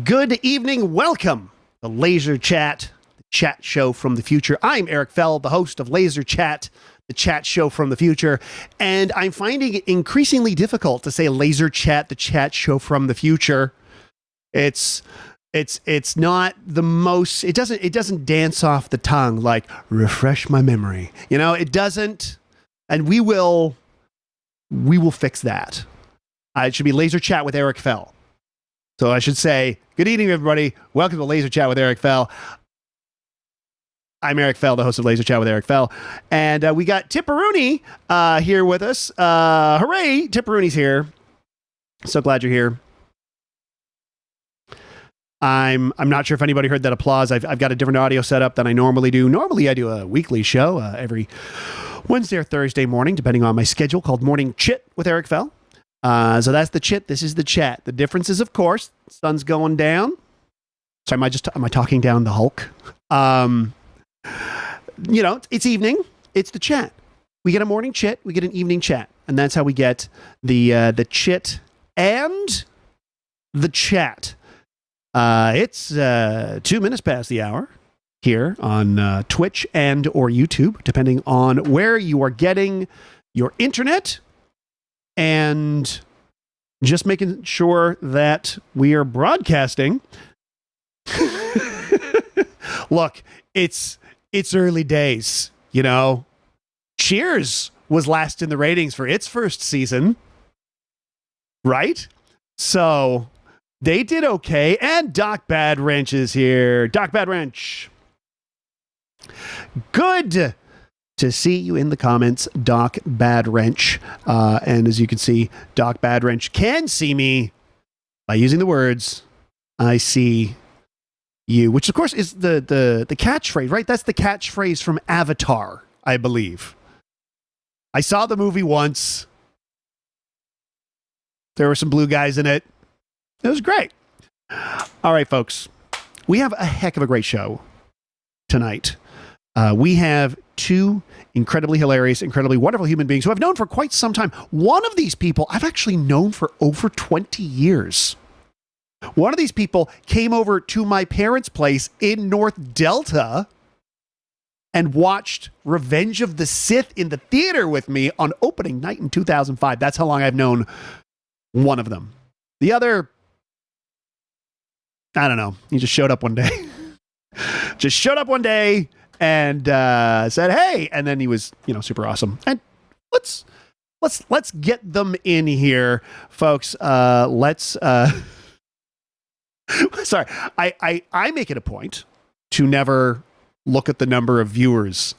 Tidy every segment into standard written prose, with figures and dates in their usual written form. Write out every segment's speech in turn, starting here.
Good evening. Welcome to Laserchat, the chat show from the future. I'm Eric Fell, the host of Laserchat, the chat show from the future. And I'm finding it increasingly difficult to say Laserchat, the chat show from the future. It's not the most, it doesn't dance off the tongue like refresh my memory. You know, it doesn't. And we will fix that. It should be Laserchat with Eric Fell. So I should say, good evening, everybody. Welcome to Laser Chat with Eric Fell. I'm Eric Fell, the host of Laser Chat with Eric Fell. And we got Tipperoonie here with us. Hooray, Tipperoonie's here. So glad you're here. I'm not sure if anybody heard that applause. I've got a different audio setup than I normally do. Normally, I do a weekly show every Wednesday or Thursday morning, depending on my schedule, called Morning Chit with Eric Fell. So that's the chit. This is the chat. The difference is, of course, sun's going down. Sorry, am I talking down the Hulk? It's evening. It's the chat. We get a morning chit. We get an evening chat, and that's how we get the chit and the chat. It's 2 minutes past the hour here on Twitch and or YouTube, depending on where you are getting your internet. And just making sure that we are broadcasting. Look, it's early days, you know. Cheers was last in the ratings for its first season, right? So they did okay. And Doc Bad Wrench is here. Doc Bad Wrench. Good to see you in the comments, Doc Bad Wrench. And as you can see, Doc Bad Wrench can see me by using the words, I see you, which of course is the catchphrase, right? That's the catchphrase from Avatar, I believe. I saw the movie once. There were some blue guys in it. It was great. All right, folks. We have a heck of a great show tonight. We have two incredibly hilarious, incredibly wonderful human beings who I've known for quite some time. One of these people I've actually known for over 20 years. One of these people came over to my parents' place in North Delta and watched Revenge of the Sith in the theater with me on opening night in 2005. That's how long I've known one of them. The other, I don't know. He just showed up one day. And said, "Hey," and then he was, super awesome. And let's get them in here, folks. Sorry, I make it a point to never look at the number of viewers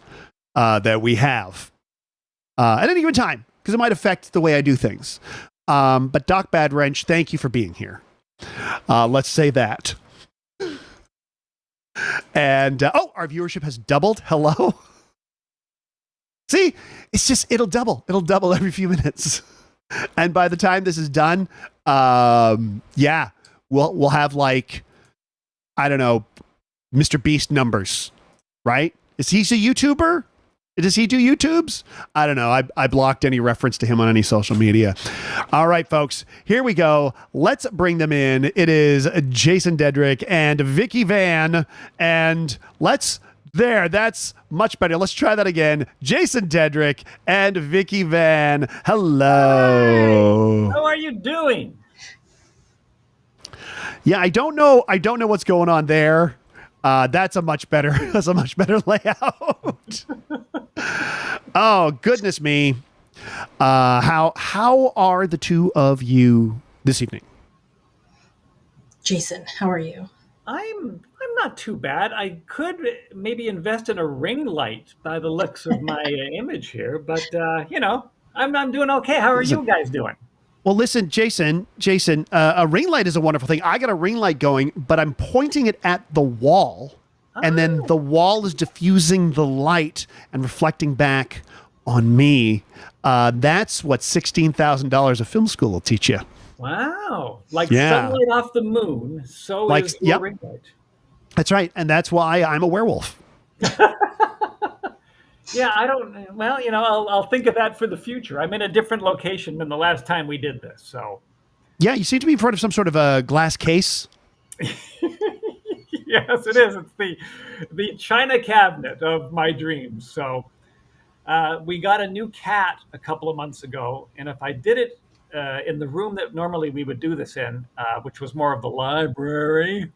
that we have at any given time because it might affect the way I do things. But Doc Bad Wrench, thank you for being here. Let's say that. And, our viewership has doubled. Hello. See, it'll double. It'll double every few minutes. And by the time this is done, we'll have like, I don't know, Mr. Beast numbers, right? Is he a YouTuber? Does he do YouTubes? I don't know. I blocked any reference to him on any social media. All right, folks, here we go. Let's bring them in. It is Jason Dedrick and Vicky Van. And that's much better. Let's try that again. Jason Dedrick and Vicky Van. Hello. Hi. How are you doing? Yeah, I don't know what's going on there. That's a much better layout. Oh, goodness me. How are the two of you this evening? Jason, how are you? I'm not too bad. I could maybe invest in a ring light by the looks of my image here, but I'm doing okay. How are you guys doing? Well, listen, Jason, a ring light is a wonderful thing. I got a ring light going, but I'm pointing it at the wall. And then the wall is diffusing the light and reflecting back on me. That's what $16,000 of film school will teach you. Wow. Like sunlight off the moon, so is the ring light. That's right. And that's why I'm a werewolf. Yeah, I'll think of that for the future. I'm in a different location than the last time we did this, so. Yeah, you seem to be in front of some sort of a glass case. Yes, it is. It's the china cabinet of my dreams. So we got a new cat a couple of months ago, and if I did it in the room that normally we would do this in, which was more of the library,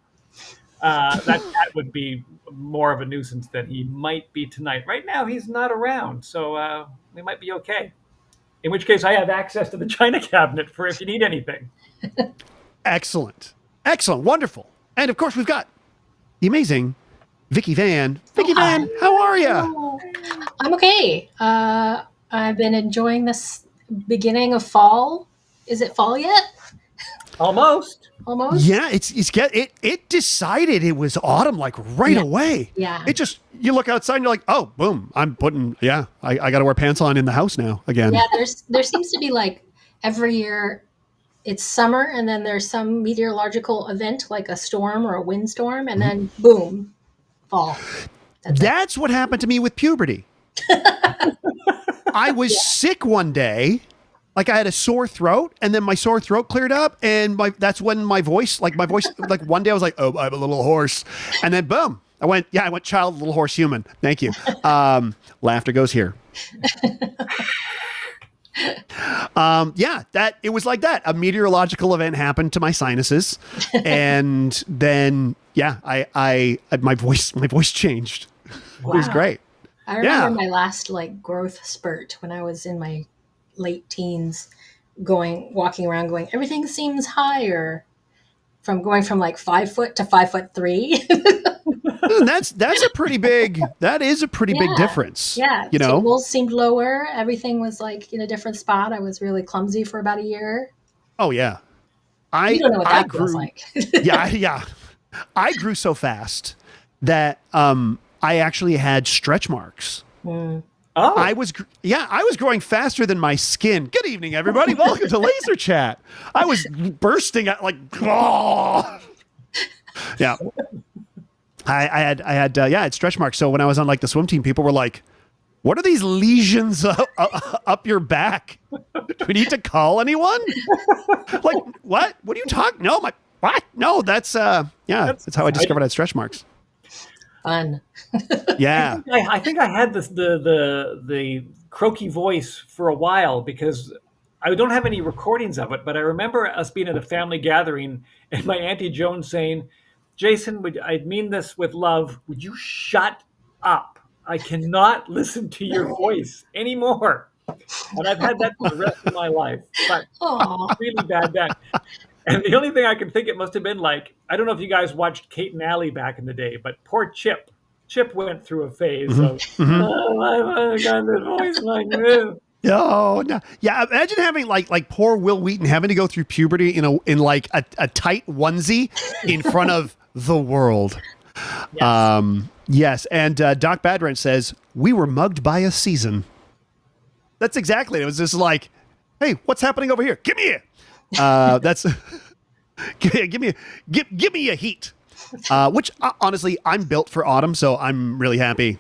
that cat would be more of a nuisance than he might be tonight. Right now, he's not around, so we might be okay. In which case, I have access to the china cabinet for if you need anything. Excellent. Excellent. Wonderful. And of course, we've got the amazing Vicky Van. Vicky Van, how are you? Oh, I'm okay. I've been enjoying this beginning of fall. Is it fall yet? Almost. Almost? Yeah, it decided it was autumn like right away. Yeah. It just, you look outside and you're like, oh, boom, I got to wear pants on in the house now again. Yeah, there seems to be like every year it's summer and then there's some meteorological event like a storm or a windstorm and then boom, fall. That's what happened to me with puberty. I was sick one day. Like I had a sore throat and then my sore throat cleared up and that's when my voice, like one day I was like, oh, I'm a little hoarse. And then boom, I went child, little horse, human. Thank you. Laughter goes here. That it was like that. A meteorological event happened to my sinuses. And then, my voice changed. Wow. It was great. I remember my last like growth spurt when I was in my late teens walking around going, everything seems higher from going from like 5 foot to 5'3". That's a pretty big, that is a pretty big difference. Yeah. You know, tables seemed lower. Everything was like in a different spot. I was really clumsy for about a year. Oh yeah. You don't know what that feels like. Yeah. I grew so fast that, I actually had stretch marks. Oh. I was growing faster than my skin. Good evening, everybody. Welcome to Laserchat. I was bursting at like, oh. Yeah. I had stretch marks. So when I was on like the swim team, people were like, what are these lesions up your back? Do we need to call anyone? Like, what? What are you talking? No, what? No, that's how I discovered I had stretch marks. Fun. Yeah. I think I had the croaky voice for a while because I don't have any recordings of it, but I remember us being at a family gathering and my Auntie Joan saying, Jason, I mean this with love, would you shut up? I cannot listen to your voice anymore. And I've had that for the rest of my life. But really bad back. And the only thing I can think it must have been like, I don't know if you guys watched Kate and Allie back in the day, but poor Chip. Chip went through a phase of, I got this voice like this. Oh, no. Yeah, imagine having like poor Will Wheaton having to go through puberty in like a tight onesie in front of the world. Yes. Yes. And Doc Badrent says, we were mugged by a season. That's exactly it. It was just like, hey, what's happening over here? Give me it. That's give me a heat. Which honestly, I'm built for autumn, so I'm really happy.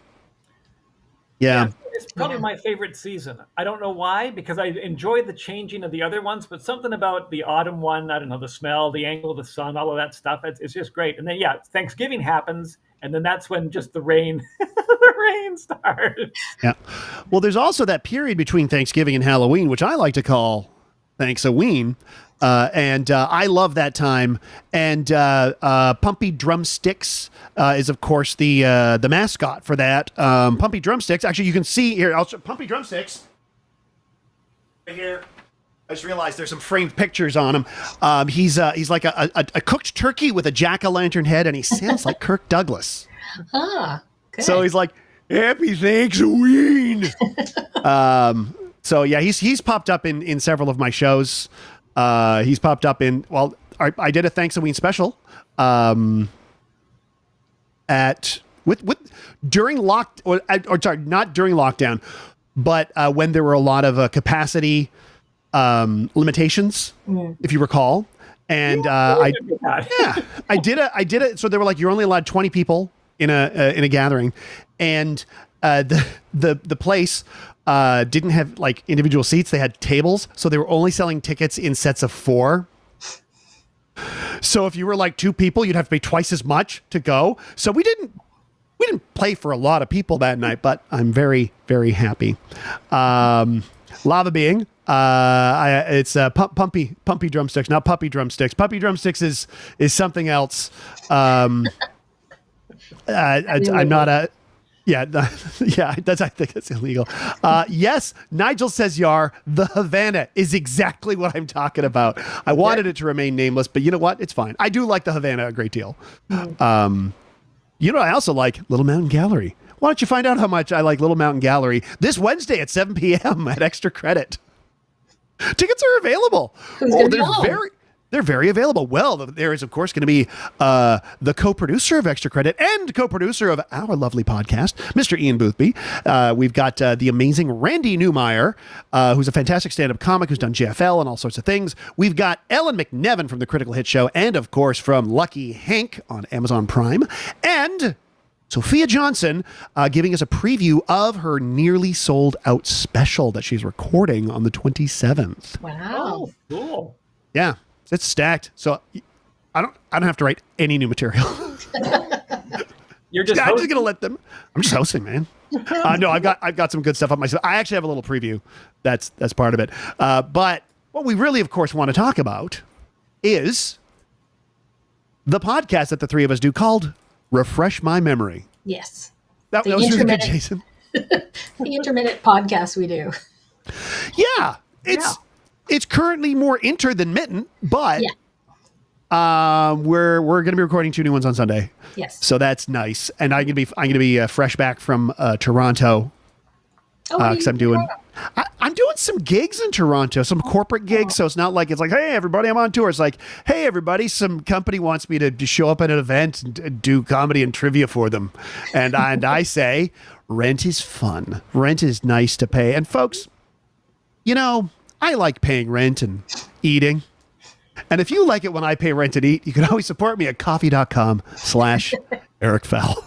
Yeah. It's probably my favorite season. I don't know why, because I enjoy the changing of the other ones, but something about the autumn one, I don't know, the smell, the angle of the sun, all of that stuff, it's just great. And then, Thanksgiving happens, and then that's when just the rain, the rain starts. Yeah. Well, there's also that period between Thanksgiving and Halloween, which I like to call Thanksoween. And I love that time. And Pumpy Drumsticks is, of course, the mascot for that. Pumpy Drumsticks. Actually, you can see here. I'll show Pumpy Drumsticks. Right here. I just realized there's some framed pictures on him. He's like a cooked turkey with a jack-o'-lantern head, and he sounds like Kirk Douglas. Good. So he's like, Happy Thanksgiving. So yeah, he's popped up in several of my shows. He's popped up in, I did a Thanksgiving special, during not during lockdown, but, when there were a lot of, capacity, limitations, if you recall. And, I did it. So they were like, you're only allowed 20 people in a gathering. And, the place, didn't have like individual seats. They had tables. So they were only selling tickets in sets of 4. So if you were like 2 people, you'd have to pay twice as much to go. So we didn't play for a lot of people that night, but I'm very, very happy. Lava Being, it's pumpy drumsticks, not puppy drumsticks. Puppy drumsticks is something else. I'm not a. Yeah, yeah. I think it's illegal. Yes, Nigel says Yar. The Havana is exactly what I'm talking about. I wanted it to remain nameless, but you know what? It's fine. I do like the Havana a great deal. You know, I also like Little Mountain Gallery. Why don't you find out how much I like Little Mountain Gallery this Wednesday at 7 p.m. at Extra Credit? Tickets are available. They're very available. Well, there is, of course, going to be the co-producer of Extra Credit and co-producer of our lovely podcast, Mr. Ian Boothby. We've got the amazing Randy Newmeyer, who's a fantastic stand-up comic who's done JFL and all sorts of things. We've got Ellen McNevin from the Critical Hit Show and, of course, from Lucky Hank on Amazon Prime. And Sophia Johnson giving us a preview of her nearly sold out special that she's recording on the 27th. Wow. Oh, cool. Yeah. It's stacked, so I don't have to write any new material. You're just I'm just gonna let them. I'm just hosting, man. No, I've got some good stuff up myself. I actually have a little preview. That's part of it. But what we really, of course, want to talk about is the podcast that the 3 of us do called "Refresh My Memory." Yes. That was really good, Jason. The intermittent podcast we do. Yeah, it's currently more inter than mitten, but we're going to be recording 2 new ones on Sunday. Yes. So that's nice, and I'm going to be fresh back from Toronto because I'm doing some gigs in Toronto, some corporate gigs. So it's not like it's like, hey everybody, I'm on tour. It's like, hey everybody, some company wants me to show up at an event and do comedy and trivia for them, and I say rent is fun, rent is nice to pay, and folks, you know, I like paying rent and eating. And if you like it when I pay rent and eat, you can always support me at coffee.com/Eric Fell.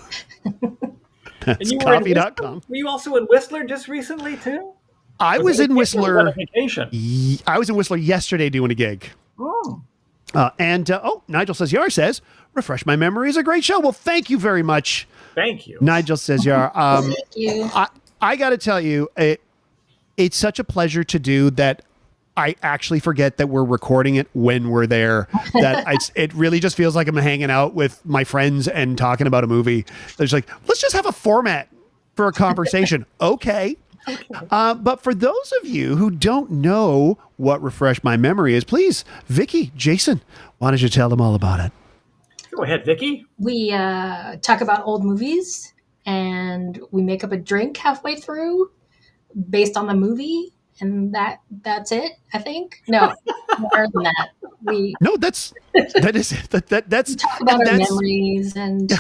That's coffee.com. Were you also in Whistler just recently too? I was in Whistler. I was in Whistler yesterday doing a gig. Oh. Nigel says, Yar says, refresh my memory is a great show. Well, thank you very much. Thank you. Nigel says, Yar. Thank you. I got to tell you, it's such a pleasure to do that. I actually forget that we're recording it when we're there. That it really just feels like I'm hanging out with my friends and talking about a movie. There's like, let's just have a format for a conversation. Okay. But for those of you who don't know what Refresh My Memory is, please, Vicky, Jason, why don't you tell them all about it? Go ahead, Vicky. We talk about old movies and we make up a drink halfway through based on the movie. And that's it, I think. No, more than that. That's we talk about our memories and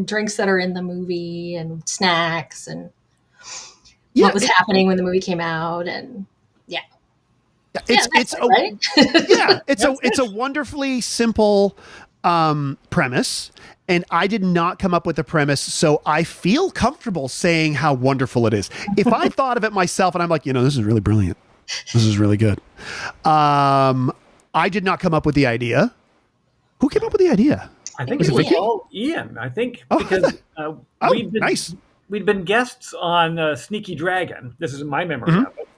drinks that are in the movie and snacks and what was happening when the movie came out, and it's a wonderfully simple premise. And I did not come up with the premise, so I feel comfortable saying how wonderful it is. If I thought of it myself and I'm like, this is really brilliant. This is really good. I did not come up with the idea. Who came up with the idea? I think it was all Ian. I think because we'd been guests on Sneaky Dragon. This is my memory of it.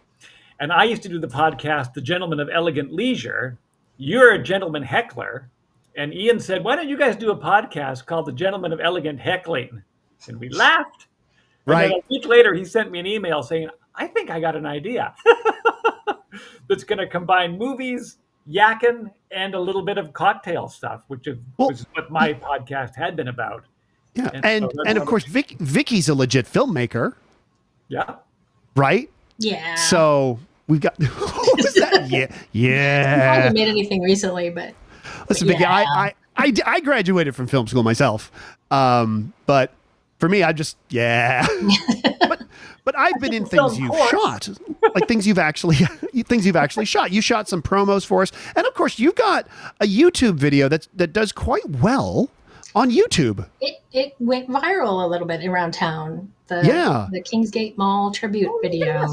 And I used to do the podcast, The Gentleman of Elegant Leisure. You're a gentleman heckler. And Ian said, why don't you guys do a podcast called The Gentleman of Elegant Heckling? And we laughed. Right. And then a week later, he sent me an email saying, I think I got an idea that's going to combine movies, yakking, and a little bit of cocktail stuff, which is what my podcast had been about. Yeah. And of course, Vicky's a legit filmmaker. Yeah. Right? Yeah. So we've got... What was that? Yeah. I haven't made anything recently, but... Listen, Vicky, I graduated from film school myself, but for me, I just but I've been in things you've shot, like things you've actually shot. You shot some promos for us, and of course, you've got a YouTube video that does quite well on YouTube. It went viral a little bit around town. The Kingsgate Mall tribute video.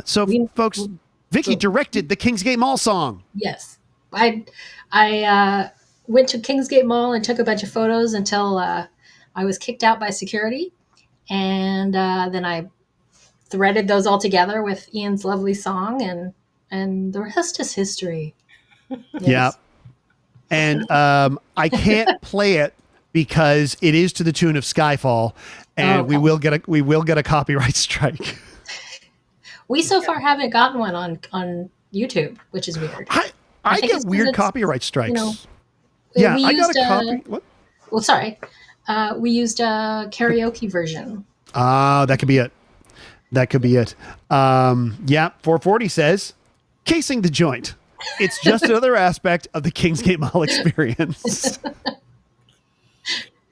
So folks, Vicky directed the Kingsgate Mall song. Yes. I went to Kingsgate Mall and took a bunch of photos until I was kicked out by security, and then I threaded those all together with Ian's lovely song, and the rest is history. Yeah. And I can't play it because it is to the tune of Skyfall, and we will get a copyright strike. We so far haven't gotten one on YouTube, which is weird. I get weird copyright strikes. You know, yeah, we I used got a copy. What? Well, sorry. We used a karaoke version. That could be it. That could be it. Yeah, 440 says, casing the joint. It's just another aspect of the Kingsgate Mall experience.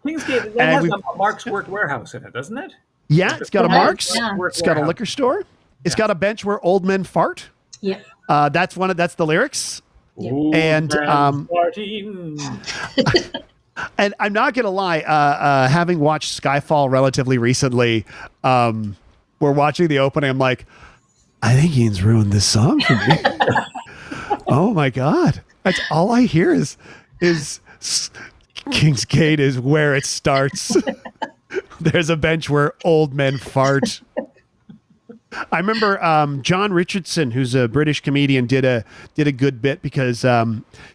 Kingsgate has a Mark's Work Warehouse in it, doesn't it? Yeah, it's got a Mark's. Yeah. It's got a liquor store. It's got a bench where old men fart. Yeah. That's the lyrics. Yep. And and I'm not gonna lie, having watched Skyfall relatively recently, we're watching the opening. I'm like, I think Ian's ruined this song for me. Oh my god, that's all I hear is Kingsgate is where it starts. There's a bench where old men fart. I remember John Richardson, who's a British comedian, did a good bit because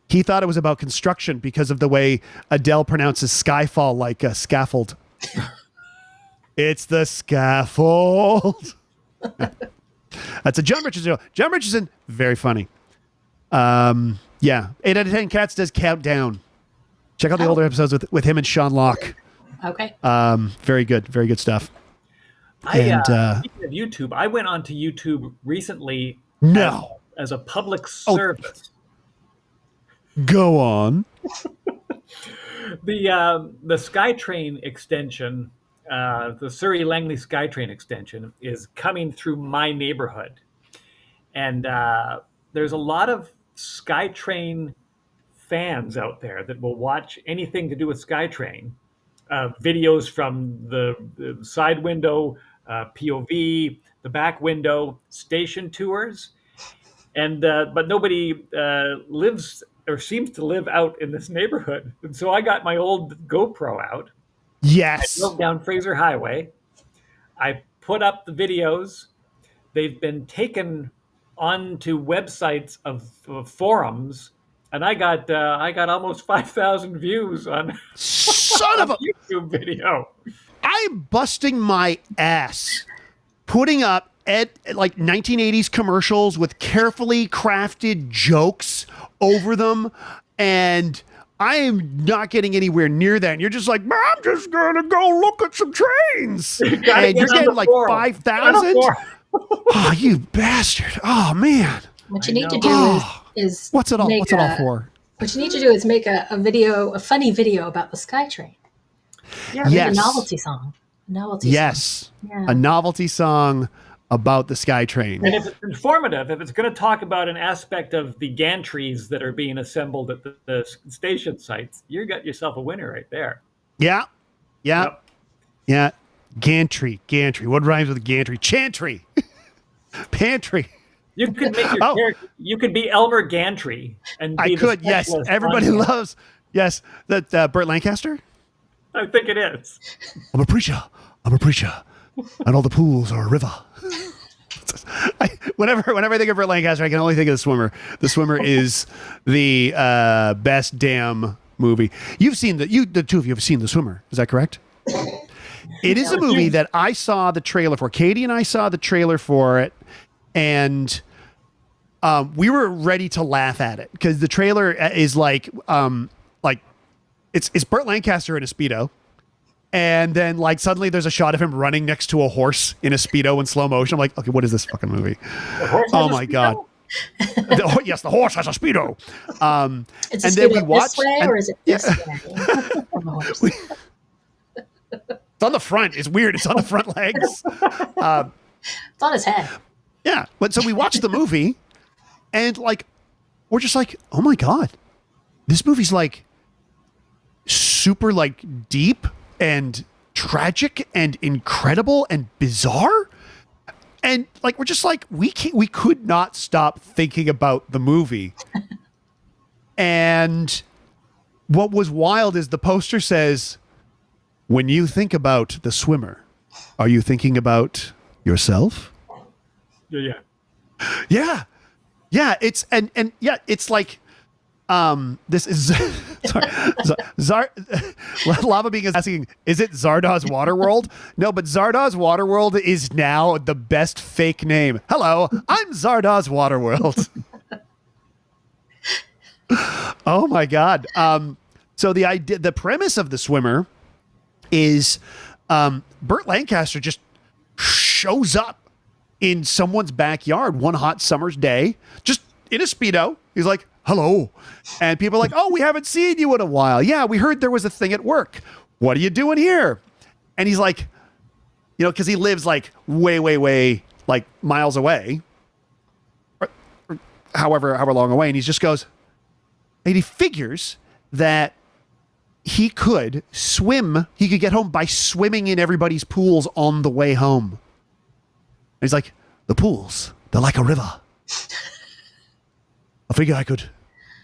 he thought it was about construction because of the way Adele pronounces Skyfall like a scaffold. It's the scaffold. That's a John Richardson. John Richardson, very funny. Yeah, 8 out of 10 Cats does Countdown. Check out the older episodes with him and Sean Locke. Okay. Very good stuff. Speaking of YouTube, I went onto YouTube recently as a public service. Go on. The SkyTrain extension, the Surrey Langley SkyTrain extension, is coming through my neighborhood, and there's a lot of SkyTrain fans out there that will watch anything to do with SkyTrain, videos from the side window, POV, the back window, station tours, and but nobody lives or seems to live out in this neighborhood. And so I got my old GoPro out. Yes. I drove down Fraser Highway. I put up the videos. They've been taken onto websites of forums, and I got almost 5,000 views on Son of a YouTube video. I'm busting my ass putting up like 1980s commercials with carefully crafted jokes over them, and I am not getting anywhere near that. And you're just like, I'm just gonna go look at some trains, and you're getting like 5,000. Oh, you bastard! Oh man! What you need to do is what's it all for? What you need to do is make a video, a funny video about the SkyTrain. Yeah, yes. A novelty song. Yes. Yeah. A novelty song about the SkyTrain. And if it's informative, if it's going to talk about an aspect of the gantries that are being assembled at the station sites, you got yourself a winner right there. Yeah. Yep. Yeah. Gantry. What rhymes with gantry? Chantry. Pantry. You could make your character. You could be Elmer Gantry, and be Yes. Everybody loves. Yes, that Burt Lancaster. I think it is. I'm a preacher, and all the pools are a river. Whenever I think of Burt Lancaster, I can only think of The Swimmer. The Swimmer is the best damn movie. You've seen the two of you have seen The Swimmer. Is that correct? It is a movie that I saw the trailer for. Katie and I saw the trailer for it, and we were ready to laugh at it because the trailer is like it's Burt Lancaster in a Speedo, and then like suddenly there's a shot of him running next to a horse in a Speedo in slow motion. I'm like, okay, what is this fucking movie? Oh my god! Yes, the horse has a Speedo. It's and a then Speedo we watched, this way, or is it this way? It's on the front. It's weird. It's on the front legs. It's on his head. Yeah, but so we watched the movie, and like we're just like, oh my god, this movie's like super like deep and tragic and incredible and bizarre, and like we're just like we could not stop thinking about the movie. And what was wild is the poster says, when you think about the swimmer, are you thinking about yourself? Yeah. Yeah. Yeah. It's, and yeah, it's like, this is sorry, Lava Being is asking, is it Zardoz Waterworld? No, but Zardoz Waterworld is now the best fake name. Hello, I'm Zardoz Waterworld. Oh my God. So the premise of the swimmer is Burt Lancaster just shows up in someone's backyard one hot summer's day, just in a Speedo. He's like, hello. And people are like, oh, we haven't seen you in a while. Yeah, we heard there was a thing at work. What are you doing here? And he's like, because he lives like way, like miles away, or however long away. And he just goes, and he figures that he could swim. He could get home by swimming in everybody's pools on the way home. And he's like, the pools, they're like a river. I figure I could,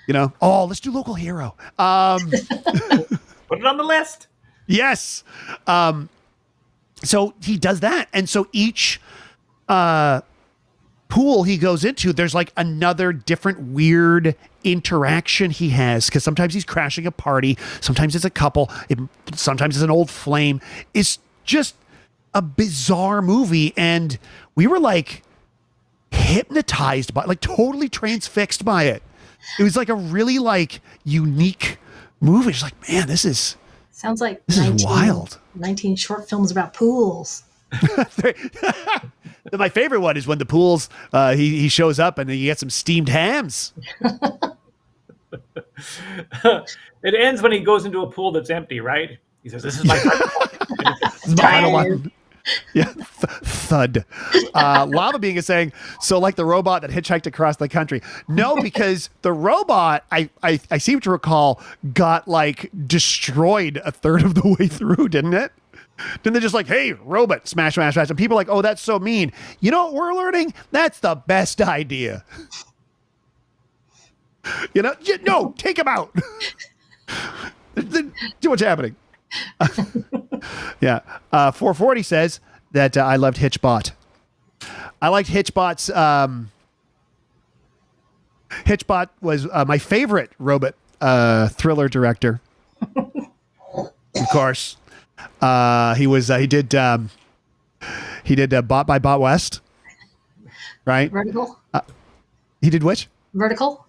let's do local hero. Put it on the list. Yes. So he does that. And so each pool he goes into, there's like another different weird interaction he has, because sometimes he's crashing a party, sometimes it's a couple, sometimes it's an old flame. It's just a bizarre movie, and we were like hypnotized by, like totally transfixed by it. It was like a really like unique movie. It's like, man, this is wild. 19 short films about pools. My favorite one is when the pools, he shows up and he gets some steamed hams. It ends when he goes into a pool that's empty, right? He says, this is my final one. Yeah, thud. Lava Being is saying, so like the robot that hitchhiked across the country. No, because the robot, I seem to recall, got like destroyed a third of the way through, didn't it? Didn't they just like, hey, robot, smash, smash, smash? And people are like, oh, that's so mean. You know what we're learning? That's the best idea. No, take him out. See what's happening. Yeah. 440 says that I loved Hitchbot. I liked Hitchbot's. Hitchbot was my favorite robot thriller director. Of course, he did Bot by Bot West, right? Vertical. He did which? Vertical.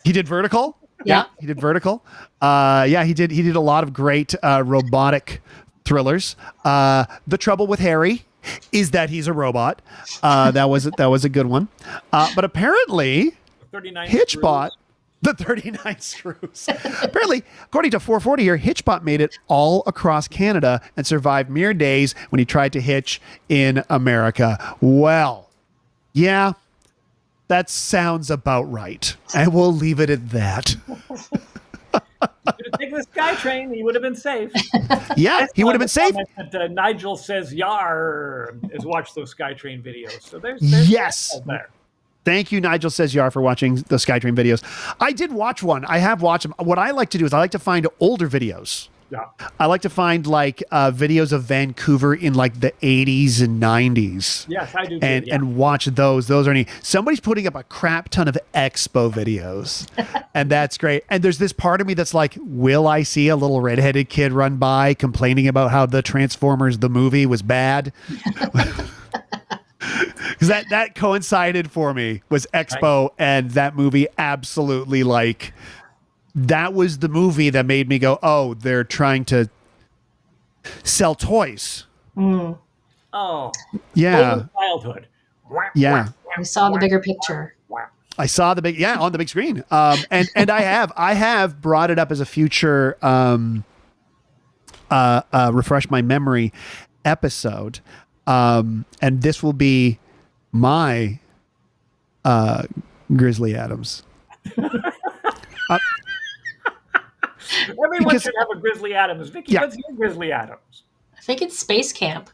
He did Vertical. Yeah. He did Vertical. He did a lot of great robotic thrillers. The Trouble with Harry is that he's a robot. That was a good one. But apparently, Hitchbot, the 39 screws. Apparently, according to 440 here, Hitchbot made it all across Canada and survived mere days when he tried to hitch in America. Well, yeah. That sounds about right. And we'll leave it at that. If you had taken the SkyTrain, he would have been safe. Yeah, he would have been safe. That, Nigel Says Yar has watched those SkyTrain videos. So there's yes. there. Thank you, Nigel Says Yar, for watching the SkyTrain videos. I did watch one. I have watched them. What I like to do is I like to find older videos. Yeah. I like to find like videos of Vancouver in like the 80s and 90s. Yes, I do. And watch those. Those are neat. Somebody's putting up a crap ton of expo videos, and that's great. And there's this part of me that's like, will I see a little redheaded kid run by complaining about how the Transformers, the movie, was bad? Because that coincided for me, was expo, right. And that movie absolutely like... That was the movie that made me go, oh, they're trying to sell toys. Mm. Oh. Yeah. Childhood. Yeah. I saw the bigger picture. I saw on the big screen. And I have brought it up as a future refresh my memory episode. And this will be my Grizzly Adams. Everyone should have a Grizzly Adams. Vicky, what's your Grizzly Adams? I think it's Space Camp.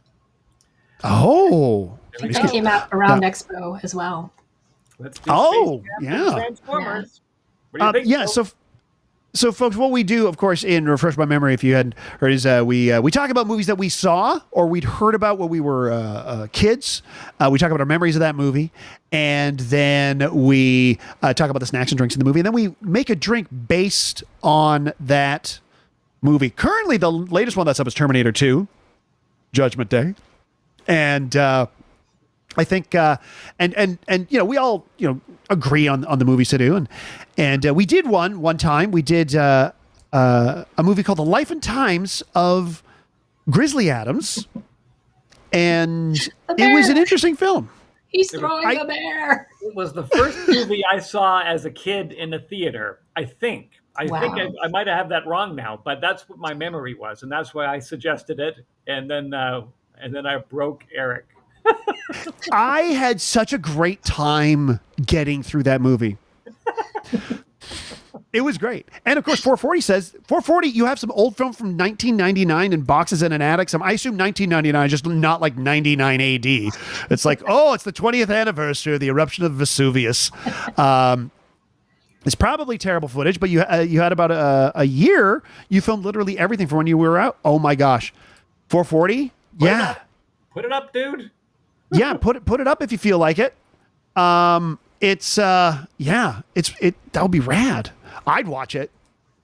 Oh. I think that came out around Expo as well. Let's do Space Camp and Transformers. Yeah. What do you think? So, folks, what we do, of course, in Refresh My Memory, if you hadn't heard, is we talk about movies that we saw or we'd heard about when we were kids. We talk about our memories of that movie, and then we talk about the snacks and drinks in the movie, and then we make a drink based on that movie. Currently, the latest one that's up is Terminator 2, Judgment Day, and I think, and we all agree on the movies to do, and we did one time. We did a movie called The Life and Times of Grizzly Adams, and it was an interesting film. He's throwing the bear. It was the first movie I saw as a kid in a theater. I think I might have that wrong now, but that's what my memory was, and that's why I suggested it, and then I broke Eric. I had such a great time getting through that movie. It was great. And of course, 440 says, 440, you have some old film from 1999 in boxes in an attic. I assume 1999, just not like 99 AD. It's like, it's the 20th anniversary of the eruption of Vesuvius. It's probably terrible footage, but you had about a year. You filmed literally everything from when you were out. Oh my gosh. 440? Yeah. Put it up, dude. Yeah, put it up if you feel like it. That would be rad. I'd watch it.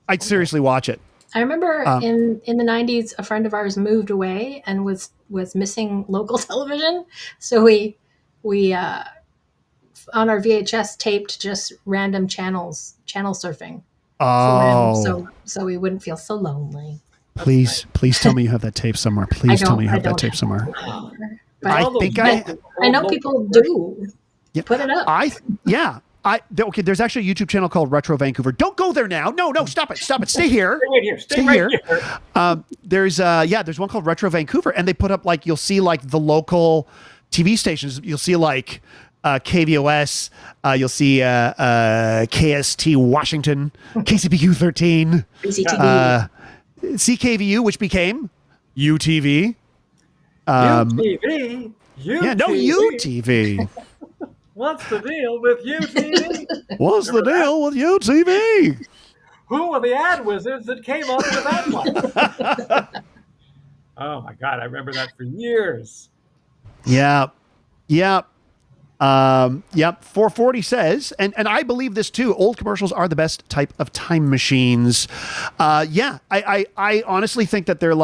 I'd seriously watch it. I remember in the 90s, a friend of ours moved away and was missing local television. So we on our VHS taped just random channel surfing. Oh. So we wouldn't feel so lonely. Please tell me you have that tape somewhere. Please tell me you have that tape somewhere. I know people do. Yeah, put it up. Okay, there's actually a YouTube channel called Retro Vancouver. Don't go there now. No, stop it. Stay here. Stay right here. There's one called Retro Vancouver, and they put up you'll see the local TV stations. You'll see KVOS. You'll see KST Washington, KCPQ 13, CKVU, which became UTV. UTV. Yeah, no UTV. What's the deal with UTV? What's the deal with UTV? Who were the ad wizards that came up with that one? Oh my God, I remember that for years. Yeah. 440 says, and I believe this too, old commercials are the best type of time machines. I honestly think that they're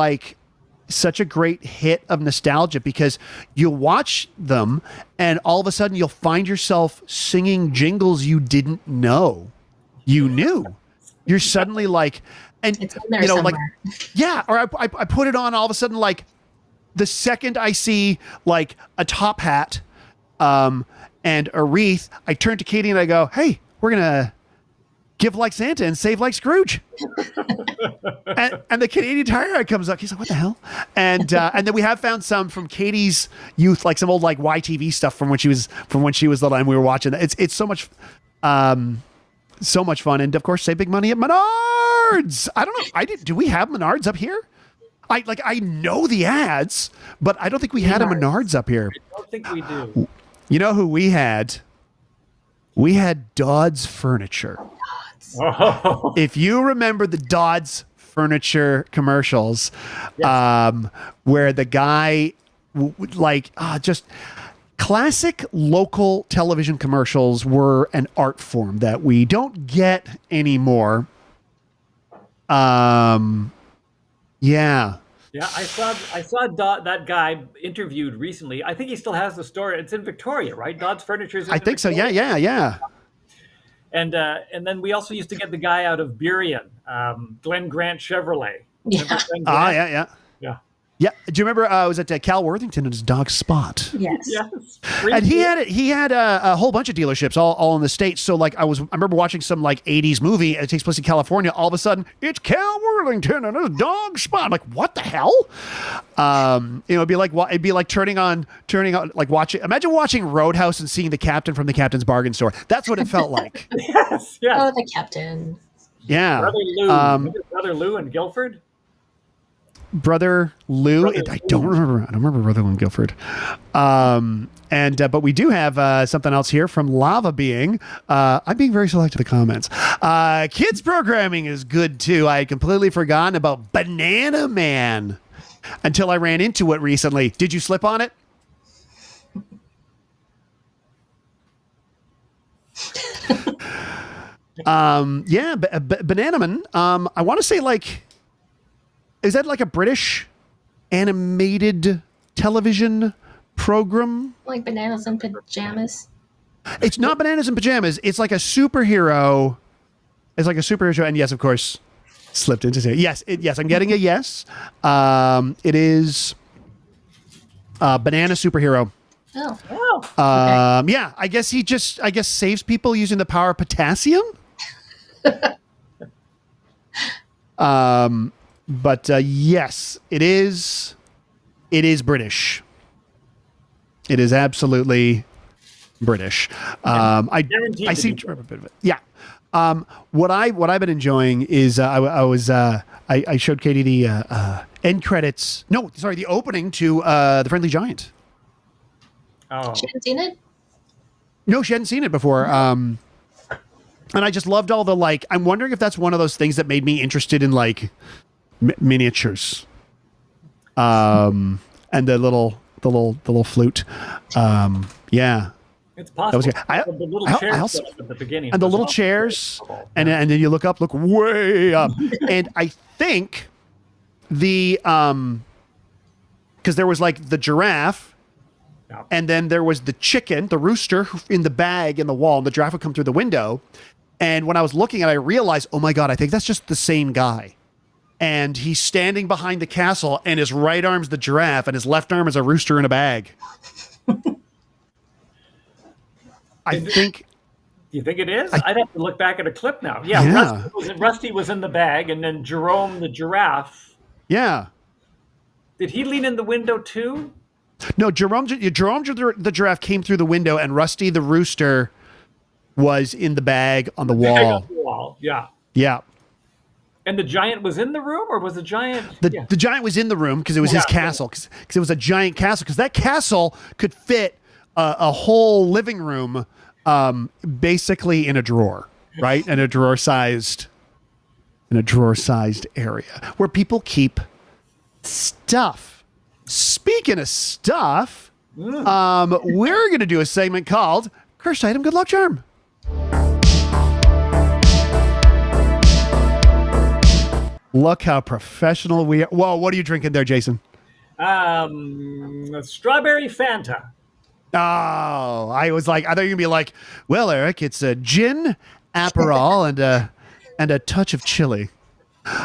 such a great hit of nostalgia because you watch them and all of a sudden you'll find yourself singing jingles you didn't know you knew. You're suddenly and it's in there somewhere. Or I put it on all of a sudden the second I see a top hat and a wreath, I turn to Katie and I go, hey, we're gonna give like Santa and save like Scrooge. and the Canadian Tire guy comes up. He's like, what the hell? And then we have found some from Katie's youth, some old YTV stuff from when she was little and we were watching that. It's so much fun. And of course, save big money at Menards. I don't know. Do we have Menards up here? I know the ads, but I don't think we had a Menards up here. I don't think we do. You know who we had? We had Dodds Furniture. Oh. If you remember the Dodds Furniture commercials, yes. Where the guy just classic local television commercials were an art form that we don't get anymore. Yeah, I saw that guy interviewed recently. I think he still has the store. It's in Victoria, right? Dodds Furniture's in I think Victoria. So. Yeah. And then we also used to get the guy out of Burien, Glen Grant Chevrolet. Yeah. Yeah. Yeah. Do you remember? I was at Cal Worthington and his dog Spot. Yes. Yes. And he had a whole bunch of dealerships all in the States. So I remember watching some 80s movie. It takes place in California. All of a sudden, it's Cal Worthington and his dog Spot. I'm like, what the hell? It'd be like turning on watching. Imagine watching Roadhouse and seeing the captain from the Captain's Bargain Store. That's what it felt like. Yes. Oh, the captain. Yeah. Brother Lou. Brother Lou in Guilford. Brother Lou. Brother I don't remember Brother Lou Guilford. But we do have something else here from Lava Being. I'm being very selective in the comments. Kids programming is good too. I had completely forgotten about Banana Man until I ran into it recently. Did you slip on it? Banana Man. I want to say is that like a British animated television program? Like Bananas in Pajamas. It's not Bananas in Pajamas. It's like a superhero. It's like a superhero show. And yes, of course, slipped into it. Yes, I'm getting a yes. It is Banana Superhero. Oh. Okay. Yeah, I guess he saves people using the power of potassium. Yes, it is British. It is absolutely British. I seem to remember a bit of it. Yeah. What I've been enjoying is I showed Katie the end credits. No, sorry, the opening to The Friendly Giant. Oh. She hadn't seen it? No, she hadn't seen it before. And I just loved all the I'm wondering if that's one of those things that made me interested in miniatures. And the little flute. Yeah. It's possible. That was good. The little chairs at the beginning. And the little chairs, and then you look way up. And I think because there was the giraffe, yeah. And then there was the chicken, the rooster in the bag in the wall, and the giraffe would come through the window. And when I was looking at it, I realized, oh my God, I think that's just the same guy. And he's standing behind the castle, and his right arm's the giraffe, and his left arm is a rooster in a bag. I think. Do you think it is? I'd have to look back at a clip now. Yeah. Rusty was in the bag, and then Jerome the giraffe. Yeah. Did he lean in the window too? No, Jerome the giraffe came through the window, and Rusty the rooster was in the bag on the wall. Yeah. Yeah. And the giant was in the room, or was the giant? The giant was in the room because it was his castle. Because it was a giant castle. Because that castle could fit a whole living room, basically in a drawer, right? In a drawer-sized area where people keep stuff. Speaking of stuff, we're going to do a segment called Cursed Item, Good Luck Charm. Look how professional we are. Whoa, what are you drinking there, Jason? Strawberry Fanta. Oh, I thought you were going to be like, well, Eric, it's a gin, Aperol, and a touch of chili.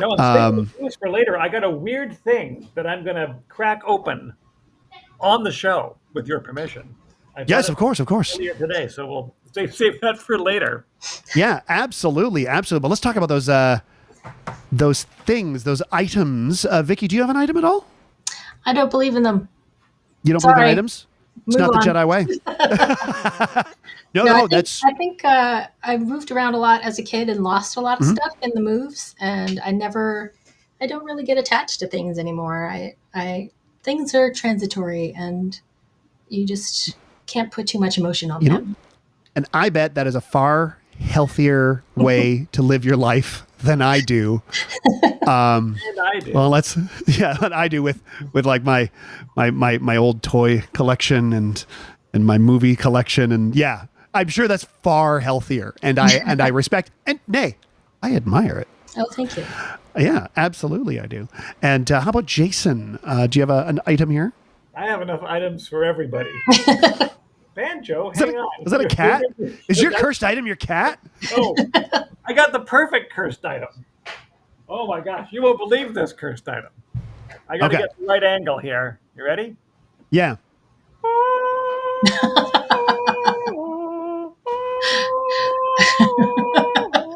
No, I'm saving this for later. I got a weird thing that I'm going to crack open on the show with your permission. Yes, of course. Earlier today, so we'll save that for later. Yeah, absolutely. But let's talk about those things, those items. Vicky, do you have an item at all? I don't believe in them. You don't believe in items? It's Move not on. the Jedi way. I think I moved around a lot as a kid and lost a lot of stuff in the moves, and I don't really get attached to things anymore. Things are transitory, and you just can't put too much emotion on them. And I bet that is a far healthier way to live your life than I do. And I do. Well, I do with my old toy collection and my movie collection, and yeah, I'm sure that's far healthier, and I respect, and nay, I admire it. Oh, thank you. Yeah, absolutely, I do. And how about Jason? Do you have an item here? I have enough items for everybody. Banjo, hang on. Is that a cat? Is your cursed item your cat? Oh, I got the perfect cursed item. Oh my gosh, you won't believe this cursed item. I got to get the right angle here. You ready? Yeah.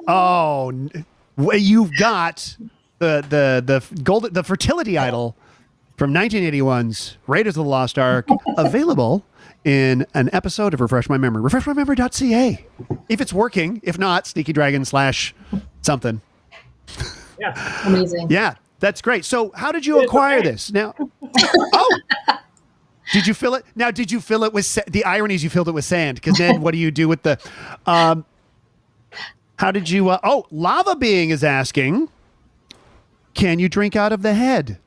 Oh, you've got the fertility idol from 1981's Raiders of the Lost Ark available in an episode of Refresh My Memory. Refreshmymemory.ca. If it's working, if not, Sneaky Dragon / something. Yeah. Amazing. Yeah. That's great. So how did you acquire this? Now, oh, did you fill it? Now, did you fill it with the irony is you filled it with sand? Because then what do you do with the? How did you? Lava Being is asking, can you drink out of the head?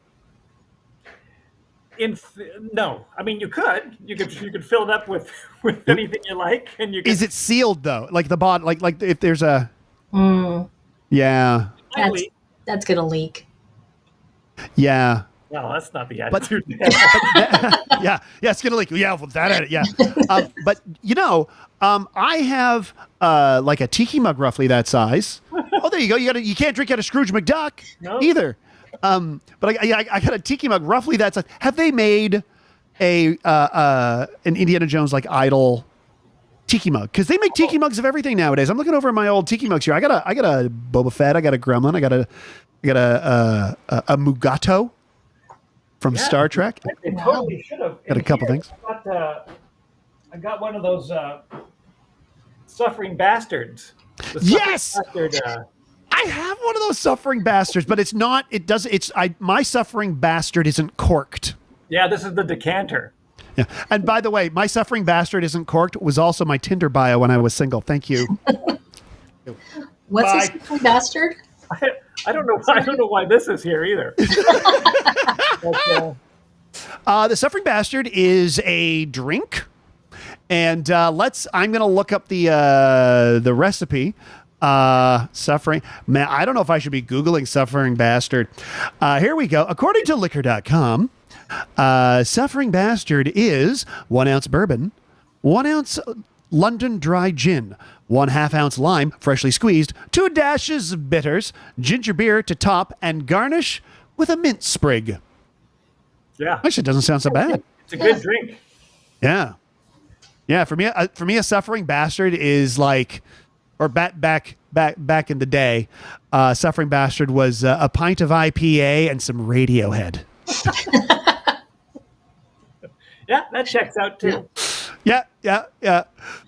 No, I mean you could fill it up with anything you like, and you. Is it sealed though? Like the bottom, like if there's a. Yeah. That's gonna leak. Yeah. No, that's not the attitude. Yeah, it's gonna leak. Yeah, with that at it. Yeah, but I have like a tiki mug roughly that size. Oh, there you go. You can't drink out of Scrooge McDuck either. But I got a tiki mug roughly that size. Have they made an Indiana Jones like idol tiki mug? Because they make tiki mugs of everything nowadays. I'm looking over my old tiki mugs here. I got a Boba Fett. I got a Gremlin. I got a Mugato from Star Trek. They totally should have. Got a couple things. I got one of those suffering bastards. Yes. I have one of those suffering bastards, but it's not. It does. My suffering bastard isn't corked. Yeah, this is the decanter. Yeah. And by the way, my suffering bastard isn't corked was also my Tinder bio when I was single. Thank you. What's a suffering bastard? I don't know. I don't know why this is here either. The suffering bastard is a drink, and I'm going to look up the recipe. Suffering. Man, I don't know if I should be Googling suffering bastard. Here we go. According to liquor.com, suffering bastard is 1 ounce bourbon, 1 ounce London dry gin, 1/2 ounce lime, freshly squeezed, 2 dashes of bitters, ginger beer to top, and garnish with a mint sprig. Yeah. Actually, it doesn't sound so bad. It's a good drink. Yeah. Yeah. For me, a suffering bastard is like, or back in the day, suffering bastard was a pint of IPA and some Radiohead. Yeah, that checks out too. Yeah.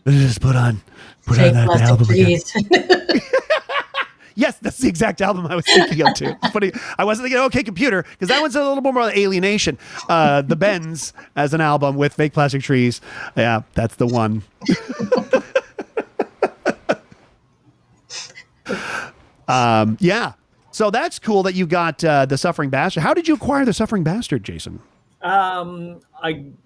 Just put on that album again. Yes, that's the exact album I was thinking of too. It's funny. I wasn't thinking, okay, computer, because that one's a little more alienation. The Bends as an album with Fake Plastic Trees. Yeah, that's the one. Yeah. So that's cool that you got the Suffering Bastard. How did you acquire the Suffering Bastard, Jason? I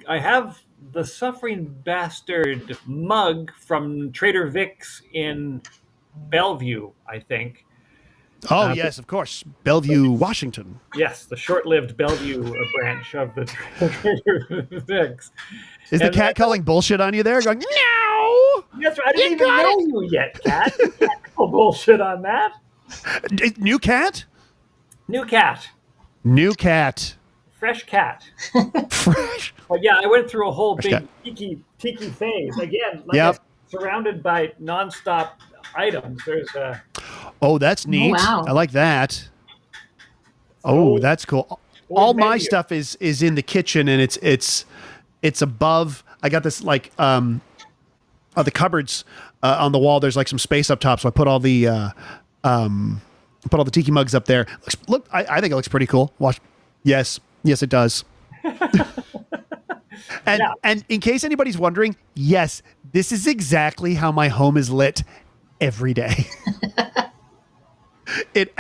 have the Suffering Bastard mug from Trader Vic's in Bellevue, I think. Oh, yes, of course. Bellevue, Washington. Yes, the short-lived Bellevue branch of the Trader Vic's. Is the cat calling bullshit on you there? Going, no! That's right. I didn't even know you yet, cat. You can't call bullshit on that. New cat? New cat. New cat. Fresh cat. Fresh. But yeah, I went through a whole big tiki phase. Again, surrounded by nonstop items. There's a... Oh, that's neat. Oh, wow. I like that. Oh, that's cool. All my stuff is in the kitchen, and it's above. I got this like the cupboards on the wall. There's like some space up top, so I put all the tiki mugs up there. Look, I think it looks pretty cool. Watch. Yes, it does. And in case anybody's wondering, yes, this is exactly how my home is lit every day. It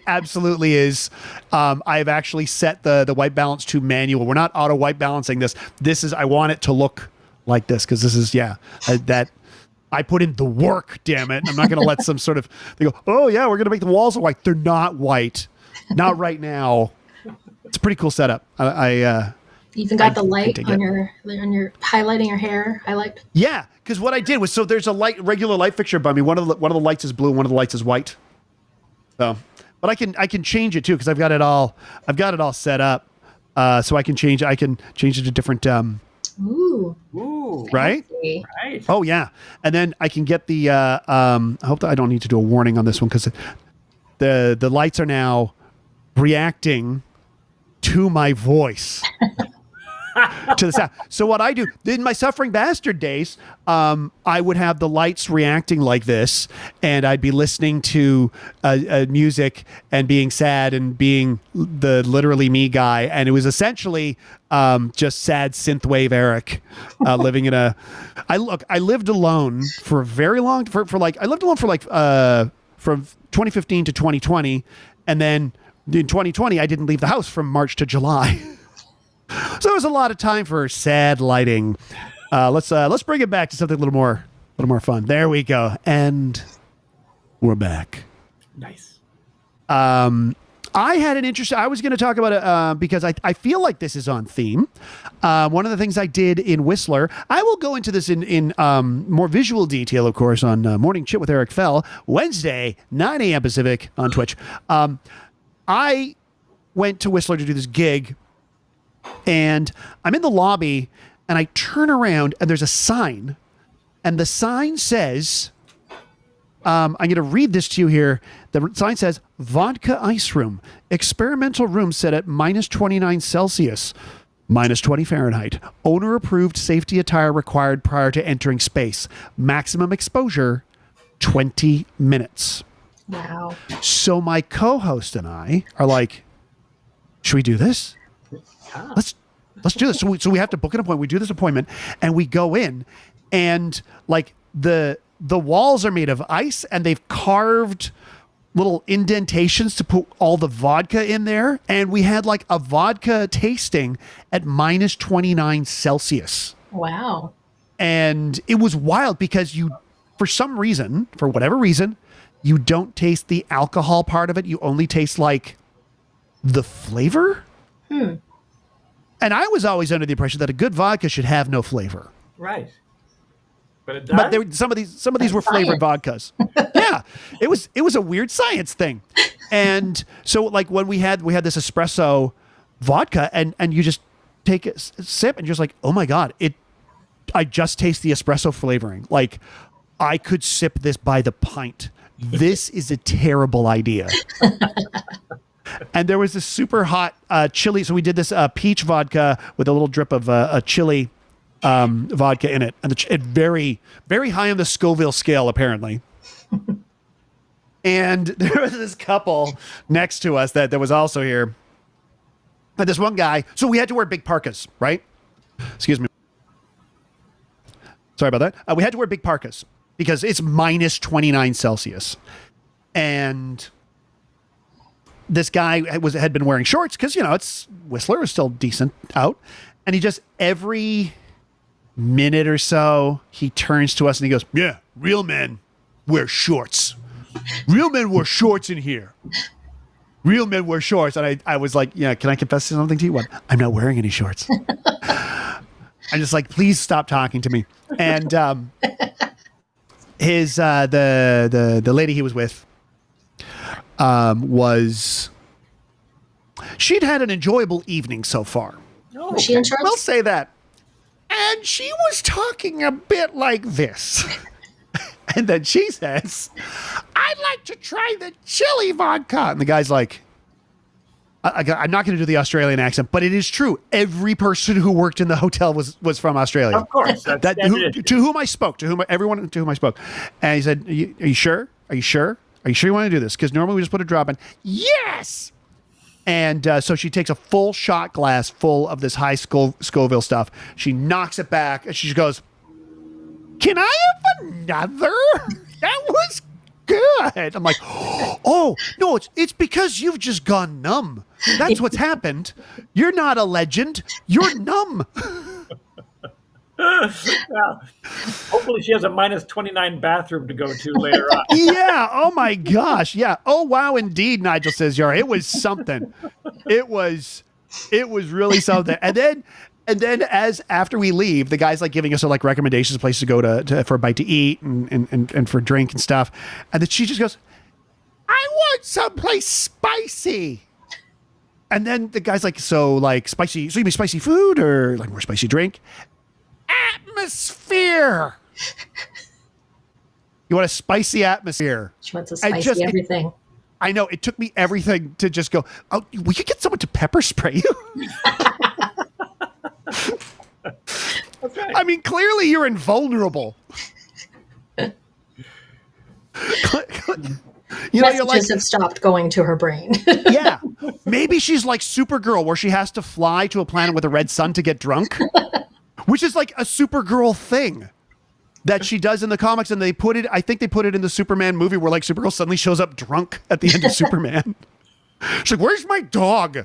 absolutely is. I've actually set the white balance to manual. We're not auto white balancing this. I want it to look like this because this is that I put in the work. Damn it! I'm not going to let some sort of they go. Oh yeah, we're going to make the walls white. They're not white. Not right now. It's a pretty cool setup. I even got the light on your highlighting your hair. I liked. Yeah, because what I did was there's a regular light fixture by me. One of the lights is blue, and one of the lights is white. So, but I can change it too because I've got it all set up. So I can change it to different. Ooh. Right. Right. Oh yeah, and then I can get the. I hope that I don't need to do a warning on this one because the lights are now reacting to my voice. to the south. So what I do in my Suffering Bastard days, I would have the lights reacting like this, and I'd be listening to music and being sad and being the literally me guy, and it was essentially just sad synthwave Eric living in a. I lived alone for a very long I lived alone for from 2015 to 2020, and then in 2020 I didn't leave the house from March to July. So there was a lot of time for sad lighting. Let's bring it back to something a little more fun. There we go, and we're back. Nice. I had an interest. I was going to talk about it because I feel like this is on theme. One of the things I did in Whistler, I will go into this in more visual detail, of course, on Morning Chit with Eric Fell, Wednesday, 9 a.m. Pacific on Twitch. I went to Whistler to do this gig, and I'm in the lobby, and I turn around, and there's a sign, and the sign says, I'm going to read this to you here. The sign says, Vodka Ice Room, experimental room set at minus 29 Celsius, minus 20 Fahrenheit. Owner approved safety attire required prior to entering space. Maximum exposure, 20 minutes. Wow. So my co-host and I are like, should we do this? Let's do this. So we have to book an appointment. We do this appointment, and we go in, and like the walls are made of ice, and they've carved little indentations to put all the vodka in there. And we had like a vodka tasting at minus 29 Celsius. Wow. And it was wild because for whatever reason, you don't taste the alcohol part of it. You only taste like the flavor. And I was always under the impression that a good vodka should have no flavor. Right. But it does? But some of these were flavored vodkas. Yeah, it was a weird science thing. And so like when we had this espresso vodka, and you just take a sip and you're just like, oh my God, I just taste the espresso flavoring. Like I could sip this by the pint. This is a terrible idea. And there was this super hot chili. So we did this peach vodka with a little drip of a chili vodka in it, and it very, very high on the Scoville scale, apparently. And there was this couple next to us that was also here. And this one guy, so we had to wear big parkas, right? Excuse me. Sorry about that. We had to wear big parkas because it's minus 29 Celsius. And this guy had been wearing shorts because, it's Whistler was still decent out. And he just every minute or so, he turns to us and he goes, yeah, real men wear shorts. Real men wear shorts in here. Real men wear shorts. And I was like, yeah, can I confess something to you? What? I'm not wearing any shorts. I'm just like, please stop talking to me. And the lady he was with she'd had an enjoyable evening so far. Was she in charge? We'll say that. And she was talking a bit like this. And then she says, I'd like to try the chili vodka. And the guy's like, I'm not going to do the Australian accent, but it is true. Every person who worked in the hotel was from Australia. Of course. To whom I spoke, everyone to whom I spoke. And he said, are you sure? Are you sure? Are you sure you want to do this? Because normally we just put a drop in. Yes! And so she takes a full shot glass full of this high Scoville stuff. She knocks it back, and she just goes, can I have another? That was good. I'm like, oh, no, it's because you've just gone numb. That's what's happened. You're not a legend. You're numb. Well, hopefully she has a minus 29 bathroom to go to later on. Yeah. Oh my gosh. Yeah. Oh wow. Indeed. Nigel says, Yara, it was something. It was really something. And then after we leave, the guy's like giving us like recommendations, places to go to for a bite to eat and for drink and stuff. And then she just goes, I want someplace spicy. And then the guy's like, so like spicy, so you mean spicy food or like more spicy drink? Atmosphere. You want a spicy atmosphere. She wants a spicy everything. I know. It took me everything to just go, oh, we could get someone to pepper spray you. That's right. I mean, clearly you're invulnerable. You're like, Messages have stopped going to her brain. yeah, maybe she's like Supergirl, where she has to fly to a planet with a red sun to get drunk, which is like a Supergirl thing that she does in the comics. And they put it, I think they put it in the Superman movie where like Supergirl suddenly shows up drunk at the end of Superman. She's like, where's my dog?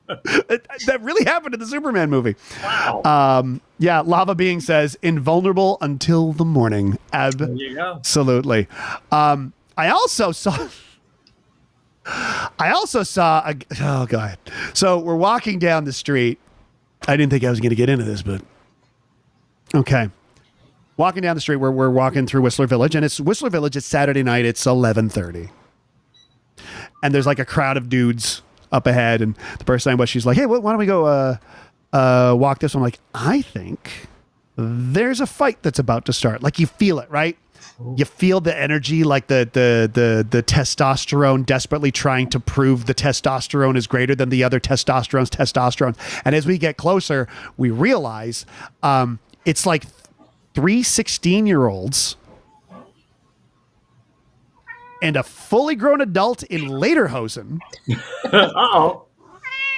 That really happened in the Superman movie. Wow. Yeah, Lava Being says, invulnerable until the morning. There you go. Absolutely. I also saw oh God. So we're walking down the street. I didn't think I was going to get into this, but okay. Walking down the street where we're walking through Whistler Village, and it's Whistler Village. It's Saturday night. It's 11:30. And there's like a crowd of dudes up ahead, and the person I'm with, she's like, hey, why don't we go walk this one? I'm like, I think there's a fight that's about to start. Like, you feel it, right? You feel the energy, like the testosterone desperately trying to prove the testosterone is greater than the other testosterone's testosterone. And as we get closer, we realize it's like 3 16-year-olds and a fully grown adult in lederhosen. Uh-oh.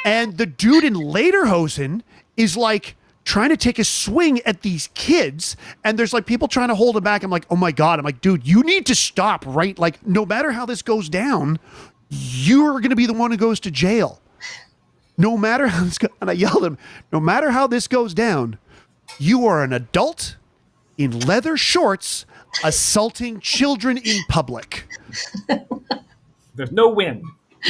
And the dude in lederhosen is like trying to take a swing at these kids. And there's like people trying to hold him back. I'm like, oh my God. I'm like, dude, you need to stop, right? Like, no matter how this goes down, you're going to be the one who goes to jail. No matter how this goes. And I yelled at him, no matter how this goes down, you are an adult in leather shorts assaulting children in public. There's no win.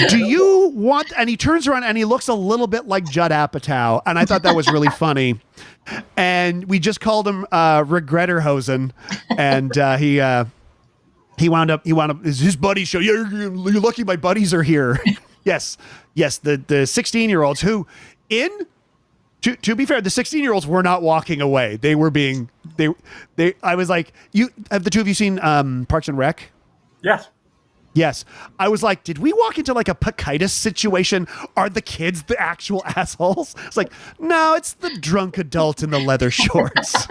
Do you want, and he turns around and he looks a little bit like Judd Apatow, and I thought that was really funny. And we just called him Regretterhosen, and he wound up, his buddies show, yeah, you're lucky my buddies are here. Yes, the 16-year-olds who, to be fair, the 16-year-olds were not walking away. They were being, I was like, have the two of you seen Parks and Rec? Yes. Yes. I was like, did we walk into like a Pacitas situation? Are the kids the actual assholes? It's like, no, it's the drunk adult in the leather shorts.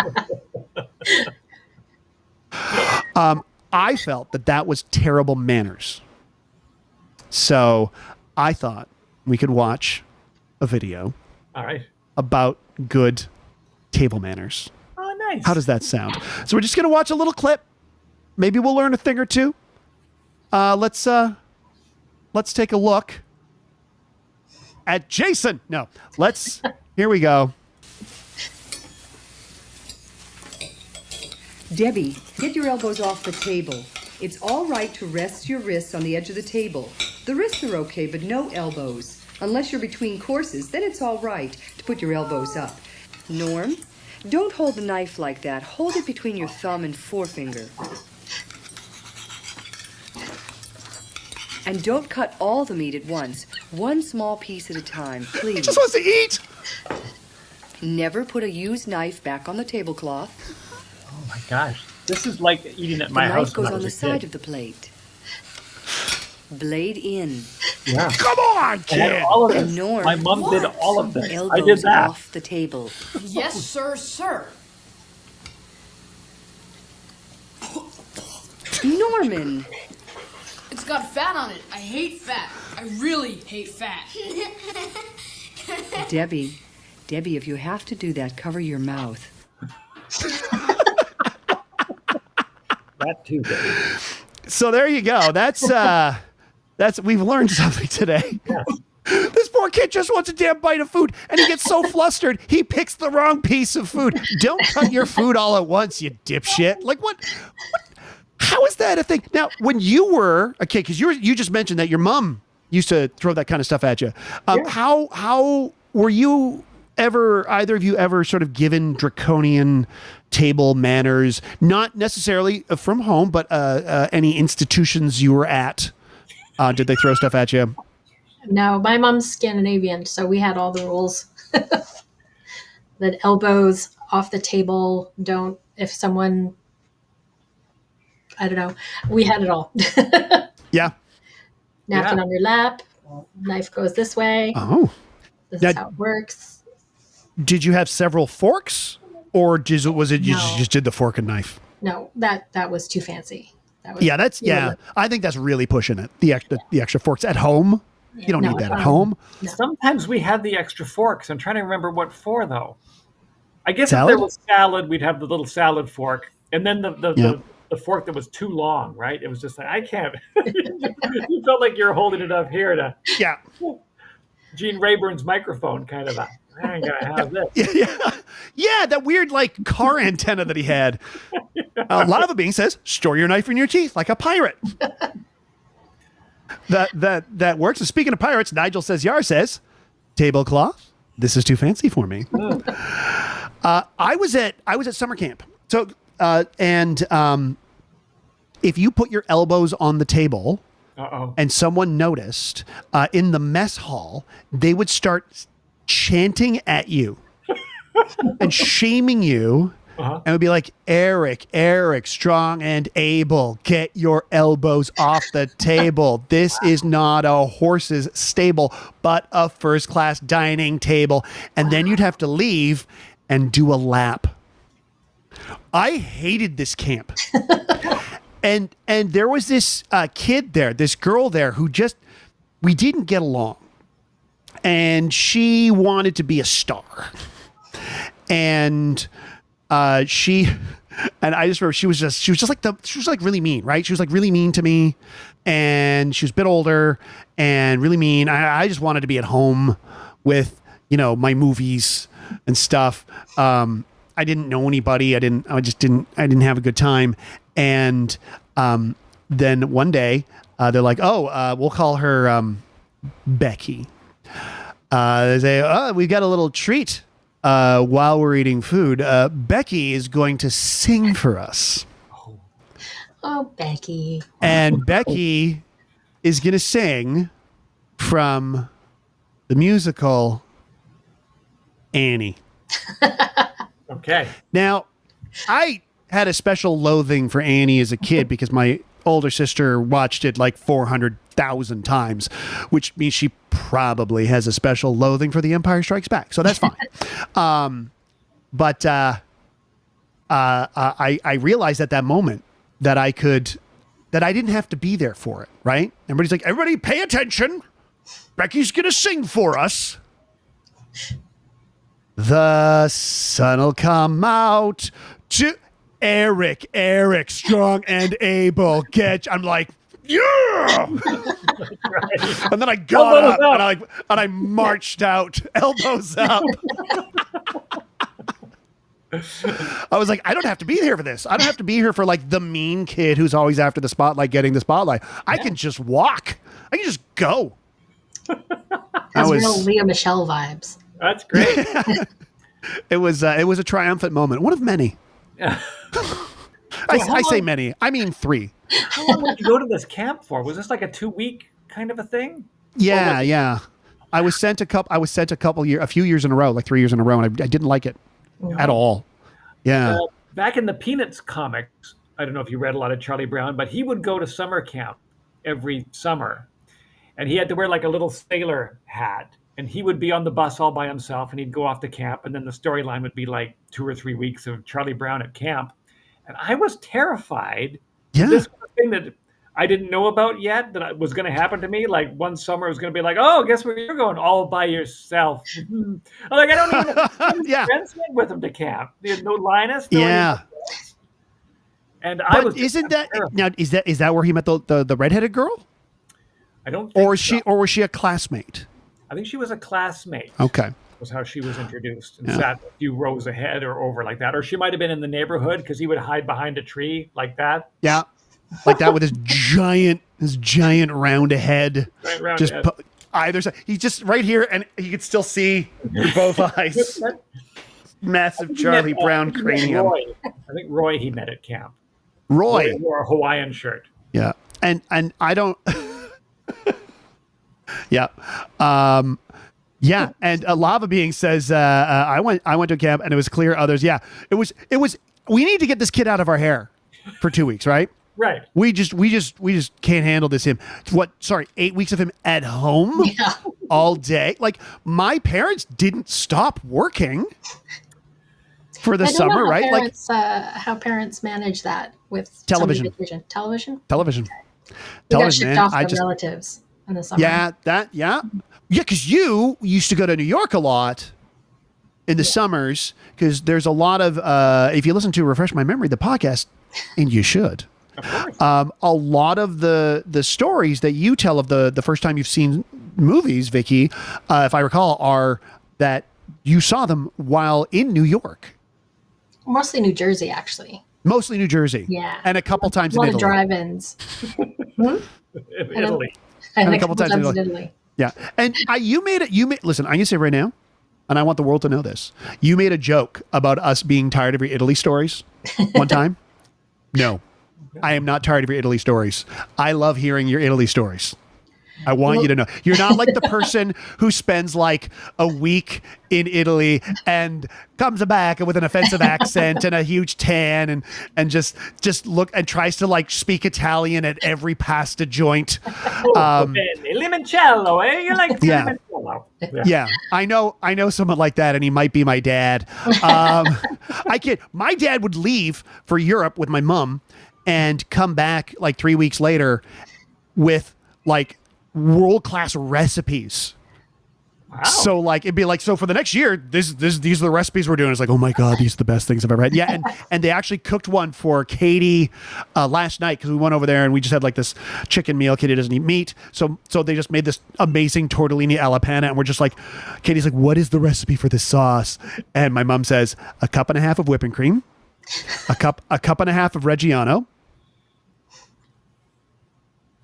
I felt that was terrible manners. So I thought we could watch a video. All right. About good table manners. Oh, nice. How does that sound? So we're just going to watch a little clip. Maybe we'll learn a thing or two. Let's take a look at Jason. No, here we go. Debbie, get your elbows off the table. It's all right to rest your wrists on the edge of the table. The wrists are okay, but no elbows. Unless you're between courses, then it's all right to put your elbows up. Norm, don't hold the knife like that. Hold it between your thumb and forefinger. And don't cut all the meat at once. One small piece at a time, please. He just wants to eat. Never put a used knife back on the tablecloth. Oh my gosh. This is like eating at my The house. knife goes when I on was the a side kid. of the plate. Blade in. Yeah. Come on, I had kid. all of this. Norm. My mom did all of this. I did Elbows that. off the table. Yes, sir, sir. Norman. It's got fat on it. I hate fat. I really hate fat. Debbie, if you have to do that, cover your mouth. That too. Baby. So there you go. That's we've learned something today. Yeah. This poor kid just wants a damn bite of food, and he gets so flustered he picks the wrong piece of food. Don't cut your food all at once, you dipshit. Like what? How is that a thing? Now, when you were a kid, because you just mentioned that your mom used to throw that kind of stuff at you. Yeah. How were you ever, either of you ever sort of given draconian table manners, not necessarily from home, but any institutions you were at? Did they throw stuff at you? No, my mom's Scandinavian, so we had all the rules. That elbows off the table, don't, if someone, I don't know, we had it all. Yeah. Napkin Yeah. on your lap, knife goes this way. Oh. This Now- is how it works. Did you have several forks, or was it you No. just did the fork and knife? No, that was too fancy. That was, Yeah, I think that's really pushing it. The extra forks at home. You don't need that at home. Sometimes we had the extra forks. I'm trying to remember what for, though. I guess Salad? if there was salad, we'd have the little salad fork. And then the fork that was too long, right? It was just like, I can't. You felt like you're holding it up here to Yeah. Gene Rayburn's microphone, kind of a, I ain't gonna have this. Yeah, that weird like car antenna that he had. Lava Being says, "Store your knife in your teeth like a pirate." that works. And speaking of pirates, Nigel says, Yar says, "Tablecloth. This is too fancy for me." I was at summer camp. So if you put your elbows on the table. Uh-oh. And someone noticed in the mess hall, they would start chanting at you and shaming you, and would be like, Eric, strong and able, get your elbows off the table. This is not a horse's stable, but a first-class dining table. And then you'd have to leave and do a lap. I hated this camp. And there was this kid there, this girl there who we didn't get along. And she wanted to be a star. And I just remember she was like really mean, right? She was like really mean to me. And she was a bit older and really mean. I just wanted to be at home with, my movies and stuff. I didn't know anybody. I didn't have a good time. And then one day they're like, we'll call her Becky. They say, we've got a little treat while we're eating food. Becky is going to sing for us. Oh, Becky. And Becky is going to sing from the musical Annie. Okay. Now, I had a special loathing for Annie as a kid because my older sister watched it like 400,000 times, which means she probably has a special loathing for The Empire Strikes Back. So that's fine. But I realized at that moment that I didn't have to be there for it, right? Everybody's like, everybody pay attention. Becky's going to sing for us. The sun'll come out to Eric, strong and able. I'm like, yeah! And then I got up and I marched out, elbows up. I was like, I don't have to be here for this. I don't have to be here for like the mean kid who's always after the spotlight, getting the spotlight. I can just walk. I can just go. That's real Leah Michelle vibes. That's great. It was a triumphant moment. One of many. I say many. I mean 3. How long did you go to this camp for? Was this like a 2-week kind of a thing? Yeah. I was sent a few years in a row, like 3 years in a row, and I didn't like it at all. Yeah. Back in the Peanuts comics, I don't know if you read a lot of Charlie Brown, but he would go to summer camp every summer, and he had to wear like a little sailor hat. And he would be on the bus all by himself, and he'd go off to camp. And then the storyline would be like 2 or 3 weeks of Charlie Brown at camp. And I was terrified. Yeah. This was a thing that I didn't know about yet that was going to happen to me. Like one summer it was going to be like, oh, guess where you're going? All by yourself. I'm like, I don't even have friends went with him to camp. There's no Linus. And I was. Isn't that now? Is that where he met the redheaded girl? I don't think or was she a classmate? I think she was a classmate. Okay. Was how she was introduced and sat a few rows ahead or over like that. Or she might have been in the neighborhood because he would hide behind a tree like that. Yeah. Like that with his giant round head. Right, round just head. Either side. He's just right here and you could still see with both eyes. Massive Charlie Brown cranium. I think Roy he met at camp. Roy wore a Hawaiian shirt. Yeah. And I don't Yeah. Yeah. And Lava Being says, I went to camp and it was clear others. Yeah. It was, we need to get this kid out of our hair for 2 weeks, right? Right. We just can't handle this. 8 weeks of him at home? Yeah. all day. Like my parents didn't stop working for the I don't summer, know how right? Parents, how parents manage that with Television. Television. Television. Television. We got Television, shipped man. off to relatives in the summer. Yeah, because you used to go to New York a lot in the summers, because there's a lot of, if you listen to Refresh My Memory, the podcast, and you should, a lot of the stories that you tell of the first time you've seen movies, Vicky, if I recall, are that you saw them while in New York. Mostly New Jersey, actually. Mostly New Jersey. Yeah. And a couple times A lot in of Italy. drive-ins. In Italy. And a couple times in Italy. Yeah. And listen, I'm going to say right now, and I want the world to know this. You made a joke about us being tired of your Italy stories one time. No, I am not tired of your Italy stories. I love hearing your Italy stories. I want you to know. You're not like the person who spends like a week in Italy and comes back with an offensive accent and a huge tan and just look and tries to like speak Italian at every pasta joint. Limoncello, eh? You like Yeah. limoncello. Yeah, I know someone like that, and he might be my dad. My dad would leave for Europe with my mom and come back like 3 weeks later with like world-class recipes. Wow. So like it'd be like, so for the next year, these are the recipes we're doing. It's like, oh my god, these are the best things I've ever had. Yeah, and they actually cooked one for Katie last night, because we went over there and we just had like this chicken meal. Katie doesn't eat meat, so they just made this amazing tortellini alla panna, and we're just like, Katie's like, what is the recipe for this sauce? And my mom says, a cup and a half of whipping cream, a cup and a half of Reggiano.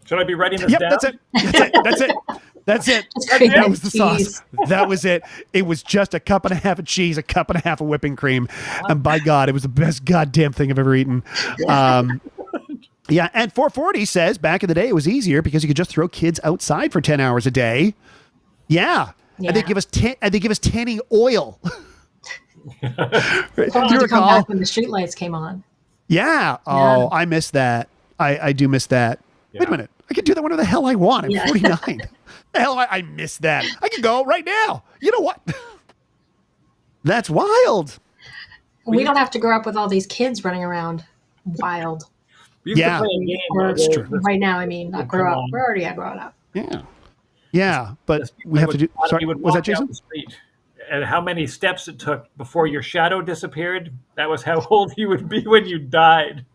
Should I be writing this Yep, down? that's it. That's it. Cream That and was the cheese. sauce. That was it. It was just a cup and a half of cheese, a cup and a half of whipping cream. And by God, it was the best goddamn thing I've ever eaten. Yeah, and 440 says back in the day it was easier because you could just throw kids outside for 10 hours a day. Yeah. And they give us tanning oil. Do Told you you to come recall? back when the streetlights came on. Yeah. Oh, I miss that. I do miss that. Wait a Yeah. minute. I can do that whenever the hell I want. I'm Yeah. 49. The hell, I miss that. I can go right now. You know what? That's wild. We don't have to grow up with all these kids running around wild. We used Yeah. to play a game. Or where right now, I mean, not grow up. on. We're already grown up. Yeah. Yeah. But we have to do. Sorry, You would was that walk down Jason? the street, and how many steps it took before your shadow disappeared. That was how old you would be when you died.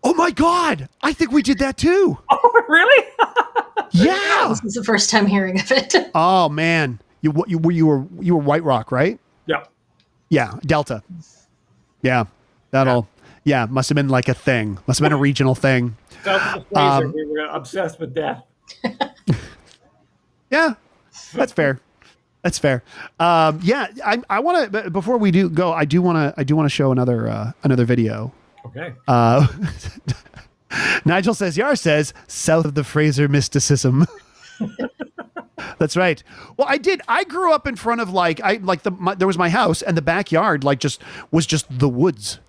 Oh my God. I think we did that too. Oh, really? Yeah. This is the first time hearing of it. Oh man. You were White Rock, right? Yeah. Yeah. Delta. Yeah. Yeah. Must have been like a thing. Must have been a regional thing. South of the Fraser, we were obsessed with death. Yeah. That's fair. That's fair. Yeah. I want to, before we do go, I do want to show another video. Okay. Nigel says, Yar says, south of the Fraser mysticism. That's right. Well, I grew up in front of there was my house, and the backyard was just the woods.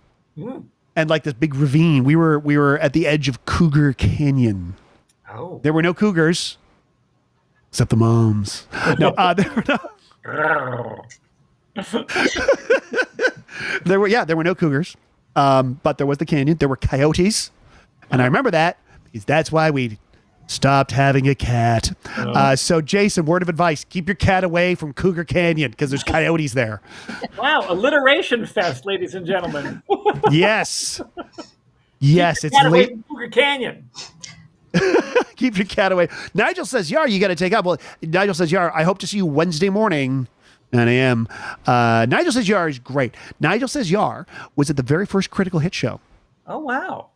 And like this big ravine. We were at the edge of Cougar Canyon. Oh. There were no cougars, except the moms. No, there were no cougars. But there was the canyon. There were coyotes. And I remember that because that's why we stopped having a cat. So Jason, word of advice, keep your cat away from Cougar Canyon because there's coyotes there. Wow, alliteration fest, ladies and gentlemen. Yes. Yes, it's Cat away late. from Cougar Canyon. Keep your cat away. Nigel says, Yar, you got to take up. Well, Nigel says, Yar, I hope to see you Wednesday morning. 9 a.m. Nigel says Yar is great. Nigel says Yar was at the very first Critical Hit show. Oh, wow.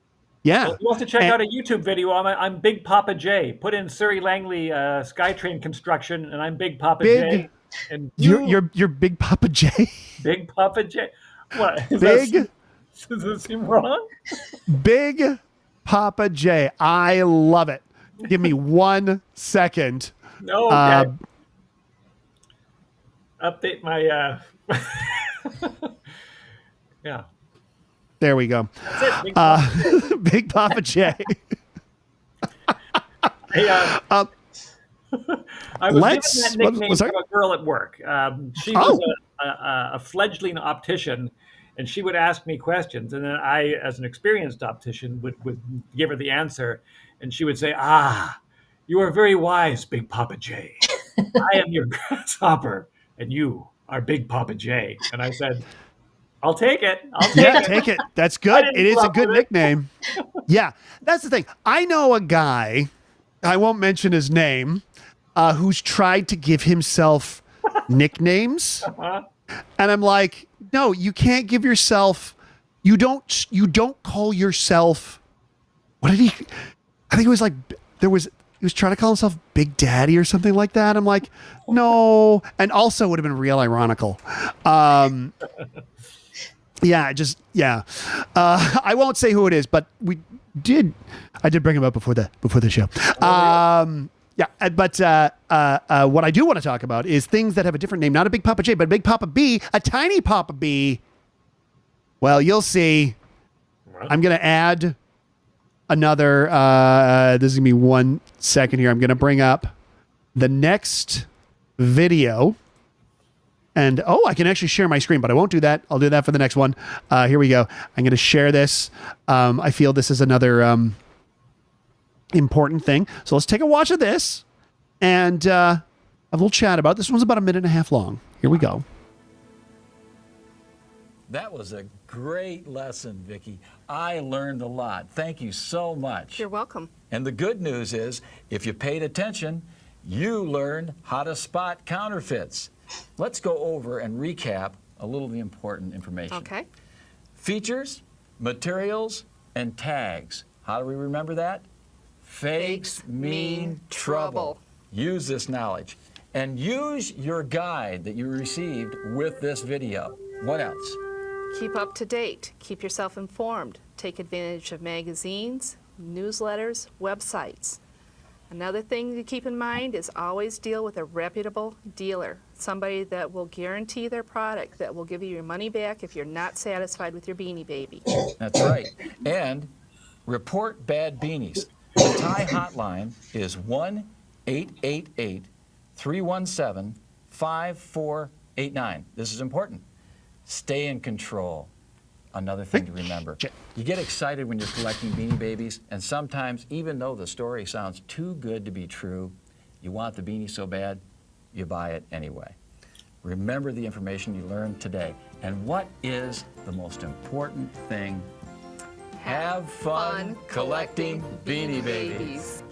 Yeah. Well, you'll have to check out a YouTube video. I'm Big Papa J. Put in Surrey Langley SkyTrain construction, and I'm Big Papa J. And You're Big Papa J. Big Papa J. What? Big. Does it seem wrong? Big Papa J. I love it. Give me 1 second. No. Okay. Update my. Yeah. There we go. That's it. Big Papa J. Hey, I was given that nickname from a girl at work. She was a fledgling optician, and she would ask me questions, and then I, as an experienced optician, would give her the answer, and she would say, "Ah, you are very wise, Big Papa J. I am your grasshopper, and you are Big Papa J." And I said, "I'll take it. Take it. That's good. It is a good nickname." Yeah, that's the thing. I know a guy, I won't mention his name, who's tried to give himself nicknames. And I'm like, no, you can't give yourself, you don't call yourself, what did he, I think it was like, he was trying to call himself Big Daddy or something like that. I'm like, no. And also would have been real ironical. Yeah. I won't say who it is, but I did bring him up before the show. Yeah, but what I do want to talk about is things that have a different name, not a Big Papa J, but a Big Papa B, a tiny Papa B. Well, you'll see. I'm going to add another, this is going to be 1 second here. I'm going to bring up the next video. And, I can actually share my screen, but I won't do that. I'll do that for the next one. Here we go. I'm going to share this. I feel this is another important thing. So let's take a watch of this and have a little chat about it. This one's about 1.5 minutes long. Here we go. That was a great lesson, Vicky. I learned a lot. Thank you so much. You're welcome. And the good news is, if you paid attention, you learned how to spot counterfeits. Let's go over and recap a little of the important information. Okay. Features, materials, and tags. How do we remember that? Fakes mean trouble. Use this knowledge. And use your guide that you received with this video. What else? Keep up to date. Keep yourself informed. Take advantage of magazines, newsletters, websites. Another thing to keep in mind is always deal with a reputable dealer, somebody that will guarantee their product, that will give you your money back if you're not satisfied with your Beanie Baby. That's right. And report bad beanies. The Thai hotline is 1-888-317-5489. This is important. Stay in control. Another thing to remember. You get excited when you're collecting Beanie Babies, and sometimes, even though the story sounds too good to be true, you want the beanie so bad, you buy it anyway. Remember the information you learned today. And what is the most important thing? Have fun collecting Beanie Babies.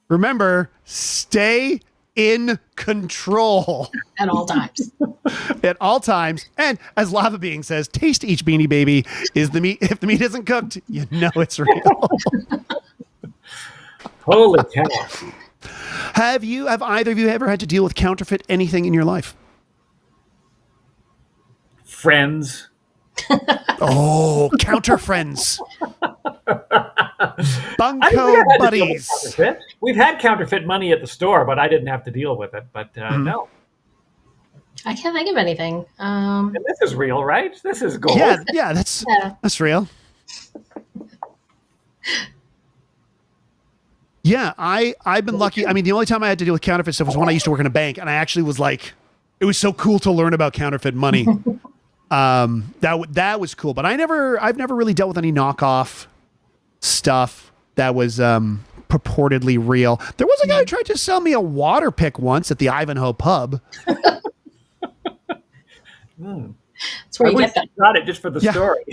Remember, stay in control At all times. at all times. And as Lava Being says, taste each Beanie Baby is the meat. If the meat isn't cooked, you know it's real. Holy cow. Have either of you ever had to deal with counterfeit anything in your life? Friends. Oh, counter friends. I think Bunko we had to deal with buddies. counterfeit. We've had counterfeit money at the store, but I didn't have to deal with it. But no. I can't think of anything. And this is real, right? This is gold. Yeah, that's real. Yeah, I've been lucky. I mean, the only time I had to deal with counterfeit stuff was when I used to work in a bank, and I actually was like, it was so cool to learn about counterfeit money. That was cool, but I've never really dealt with any knockoff stuff that was purportedly real. There was a guy who tried to sell me a water pick once at the Ivanhoe pub. That's where you get that. Got it just for the story.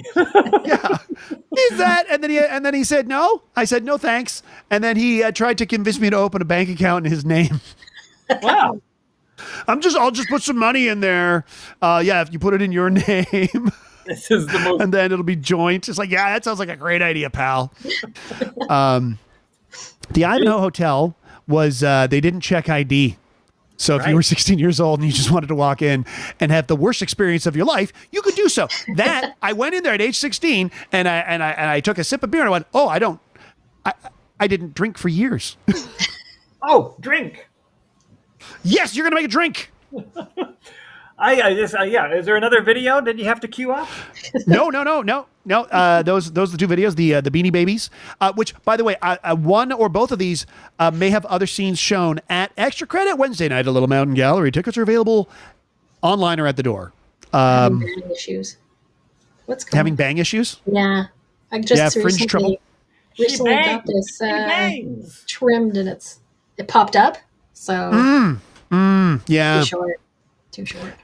Yeah, he's that, and then he said no. I said no, thanks. And then he tried to convince me to open a bank account in his name. Wow. I'll just put some money in there. Yeah, if you put it in your name. This is the most. And then it'll be joint. It's like, yeah, that sounds like a great idea, pal. The Ivanhoe Hotel was, they didn't check ID. So if you were 16 years old and you just wanted to walk in and have the worst experience of your life, you could do so. That, I went in there at age 16 and I took a sip of beer and I went, oh, I didn't drink for years. Oh, drink. Yes, you're going to make a drink. I just yeah. Is there another video? Did you have to queue up? No. Those are the two videos, the Beanie Babies, which, by the way, one or both of these may have other scenes shown at Extra Credit Wednesday night at Little Mountain Gallery. Tickets are available online or at the door. Having bang issues. What's going Having on? bang issues? Yeah. I just fringe trouble. recently got this trimmed and it popped up. So Yeah. Too short.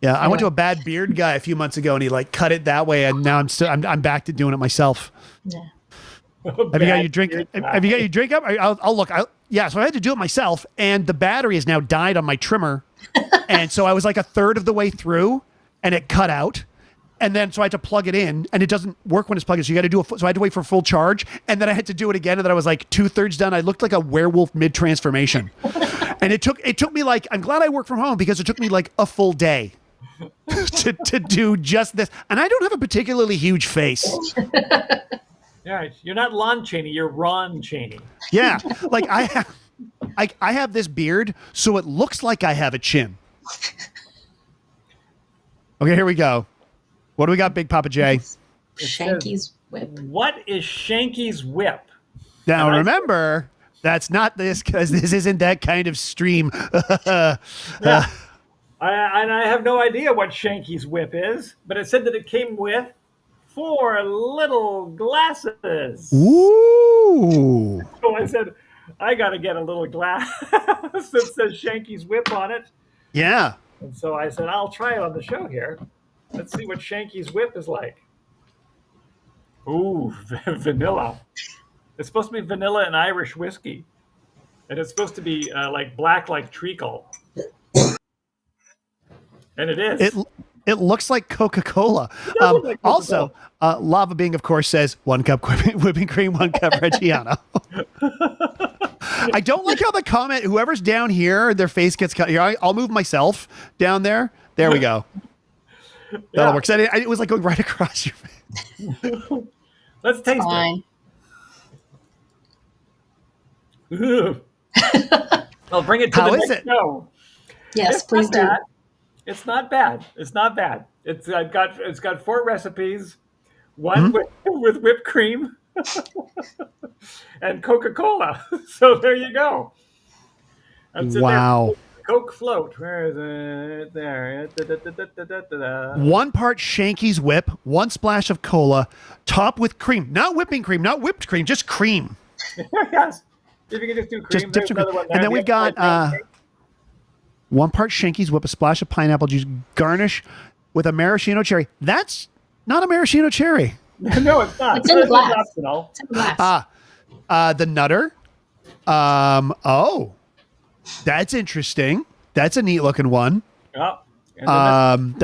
Yeah, I went to a bad beard guy a few months ago, and he like cut it that way, and now I'm back to doing it myself. Yeah. Have you got your drink? Have you got your drink up? I'll look. Yeah, so I had to do it myself, and the battery has now died on my trimmer, and so I was like a third of the way through, and it cut out, and then so I had to plug it in, and it doesn't work when it's plugged in. So you got to do so I had to wait for full charge, and then I had to do it again, and then I was like 2/3 done. I looked like a werewolf mid transformation, and it took me like, I'm glad I work from home because it took me like a full day to do just this, and I don't have a particularly huge face. Yeah, you're not Lon Chaney, you're Ron Chaney. Yeah, like I have this beard, so it looks like I have a chin. Okay, here we go. What do we got, Big Papa J? Shanky's whip. What is Shanky's whip? Now remember, that's not this, because this isn't that kind of stream. Yeah. I have no idea what Shanky's whip is, but it said that it came with 4 little glasses. Ooh. So I said, I got to get a little glass that says Shanky's whip on it. Yeah. And so I said, I'll try it on the show here. Let's see what Shanky's whip is like. Ooh, vanilla. It's supposed to be vanilla and Irish whiskey. And it's supposed to be like black like treacle. And it is. It looks like Coca-Cola. Like Coca-Cola. Also, Lava Bing, of course, says 1 cup whipping cream, 1 cup Reggiano. I don't like how the comment, whoever's down here, their face gets cut. Here, I'll move myself down there. There we go. That'll work. So it was like going right across your face. Let's taste Fine. it. Ooh. I'll bring it to How the is next it? show. Yes, please do. Bad. It's not bad. It's not bad. It's got 4 recipes, one with whipped cream and Coca-Cola. So there you go. That's Wow. There. Coke float. Where is it? There. Da. 1 part Shanky's whip, 1 splash of cola, topped with cream. Not whipping cream, not whipped cream, just cream. Yes. If you can just do cream, Just there's another one there. And then we've got 1 part Shanky's whip, a splash of pineapple juice, garnish with a maraschino cherry. That's not a maraschino cherry. No, it's not. It's in the glass. Optional. It's in the glass. The Nutter. Oh, that's interesting. That's a neat looking one. Yeah. And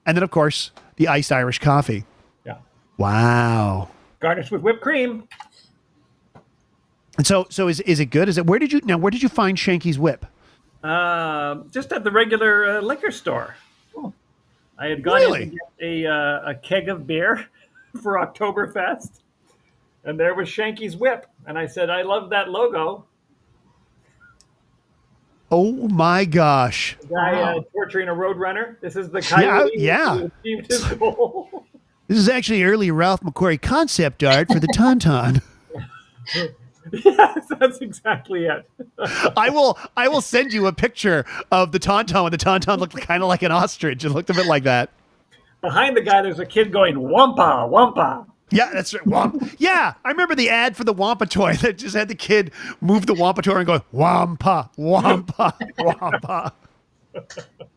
then of course the iced Irish coffee. yeah. Wow. Garnished with whipped cream. And so is it good? Where did you find Shanky's whip? Just at the regular liquor store. I had gone in to get a keg of beer for Oktoberfest, and there was Shanky's whip. And I said, I love that logo. Oh my gosh. The guy torturing a roadrunner. This is the coyote who achieved his goal. This is actually early Ralph McQuarrie concept art for the Tauntaun. Yes, that's exactly it. I will send you a picture of the Tauntaun when the Tauntaun looked kind of like an ostrich. It looked a bit like that. Behind the guy, there's a kid going, Wampa, Wampa. Yeah, that's right. Yeah, I remember the ad for the Wampa toy that just had the kid move the Wampa toy and go, Wampa, Wampa, Wampa.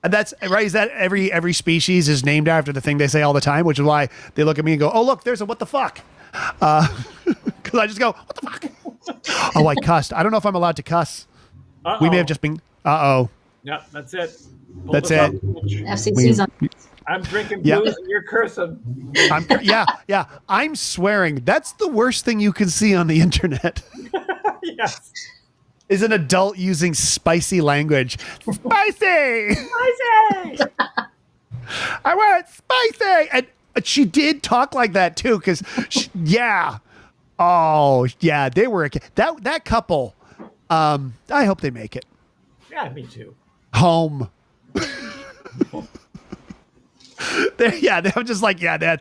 And that's right. Is that every species is named after the thing they say all the time, which is why they look at me and go, oh, look, there's a what the fuck. Because I just go, what the fuck? Oh, I cussed. I don't know if I'm allowed to cuss. Uh-oh. We may have just been, uh-oh. Yeah, that's it. That's it. FCC's on. I'm drinking booze and you're cursing. Yeah. I'm swearing. That's the worst thing you can see on the internet. Yes. Is an adult using spicy language. Spicy! Spicy! I want it spicy! And she did talk like that too, because yeah. Oh, yeah, they were that couple. I hope they make it. Yeah, me too. Home. I'm just like, that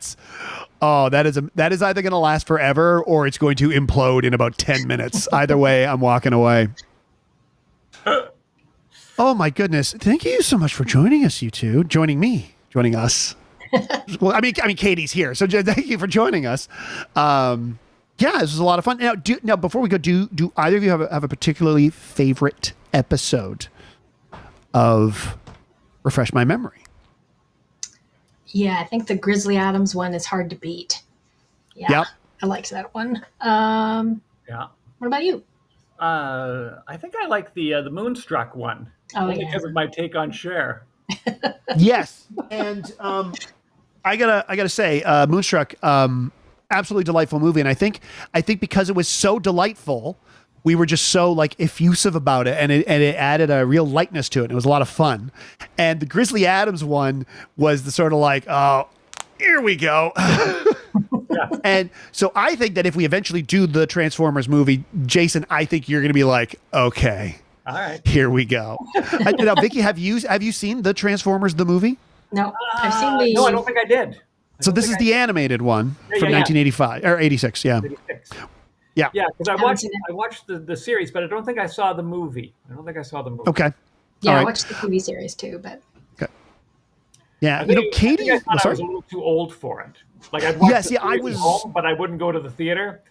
is either going to last forever or it's going to implode in about 10 minutes. Either way, I'm walking away. Oh my goodness. Thank you so much for joining us, you two. Joining us. Well, I mean, Katie's here, so thank you for joining us. This was a lot of fun. Now, before we go, do either of you have a particularly favorite episode of Refresh My Memory? Yeah, I think the Grizzly Adams one is hard to beat. Yeah, yep. I liked that one. Yeah. What about you? I think I like the Moonstruck one. Only because of my take on Cher. Yes, and I gotta say, Moonstruck, absolutely delightful movie, and I think because it was so delightful, we were just so like effusive about it, and it added a real lightness to it. And it was a lot of fun. And the Grizzly Adams one was the sort of like, oh, here we go. And so I think that if we eventually do the Transformers movie, Jason, I think you're going to be like, okay, all right, here we go. Now, Vicky, have you seen the Transformers the movie? No, I've seen the. No, I don't think I did. So this is the animated one from 1985 or 86. Yeah. 86. Yeah. Yeah, because I watched the series, but I don't think I saw the movie. Okay. Yeah, right. I watched the TV series too, but. Okay. Yeah, I Katie. was a little too old for it. Like I'd watch I was at home, but I wouldn't go to the theater.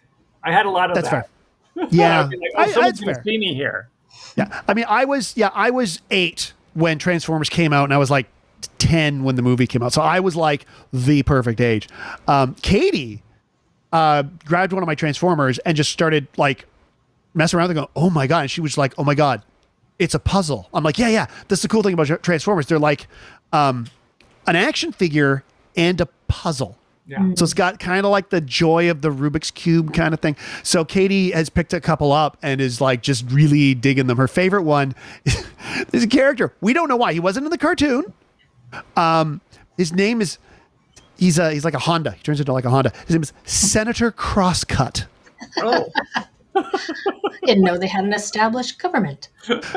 I had a lot of that's that. Fair. Yeah, I'd be like, someone's gonna see me here. Yeah, I mean, I was 8 when Transformers came out, and I was like 10 when the movie came out. So I was like the perfect age. Katie grabbed one of my Transformers and just started like messing around and going, oh my God. And she was like, oh my God, it's a puzzle. I'm like, yeah. That's the cool thing about Transformers. They're like an action figure and a puzzle. Yeah. So it's got kind of like the joy of the Rubik's Cube kind of thing. So Katie has picked a couple up and is like just really digging them. Her favorite one is a character. We don't know why. He wasn't in the cartoon. His name is, he's like a Honda. He turns into like a Honda. His name is Senator Crosscut. Oh. Didn't know they had an established government.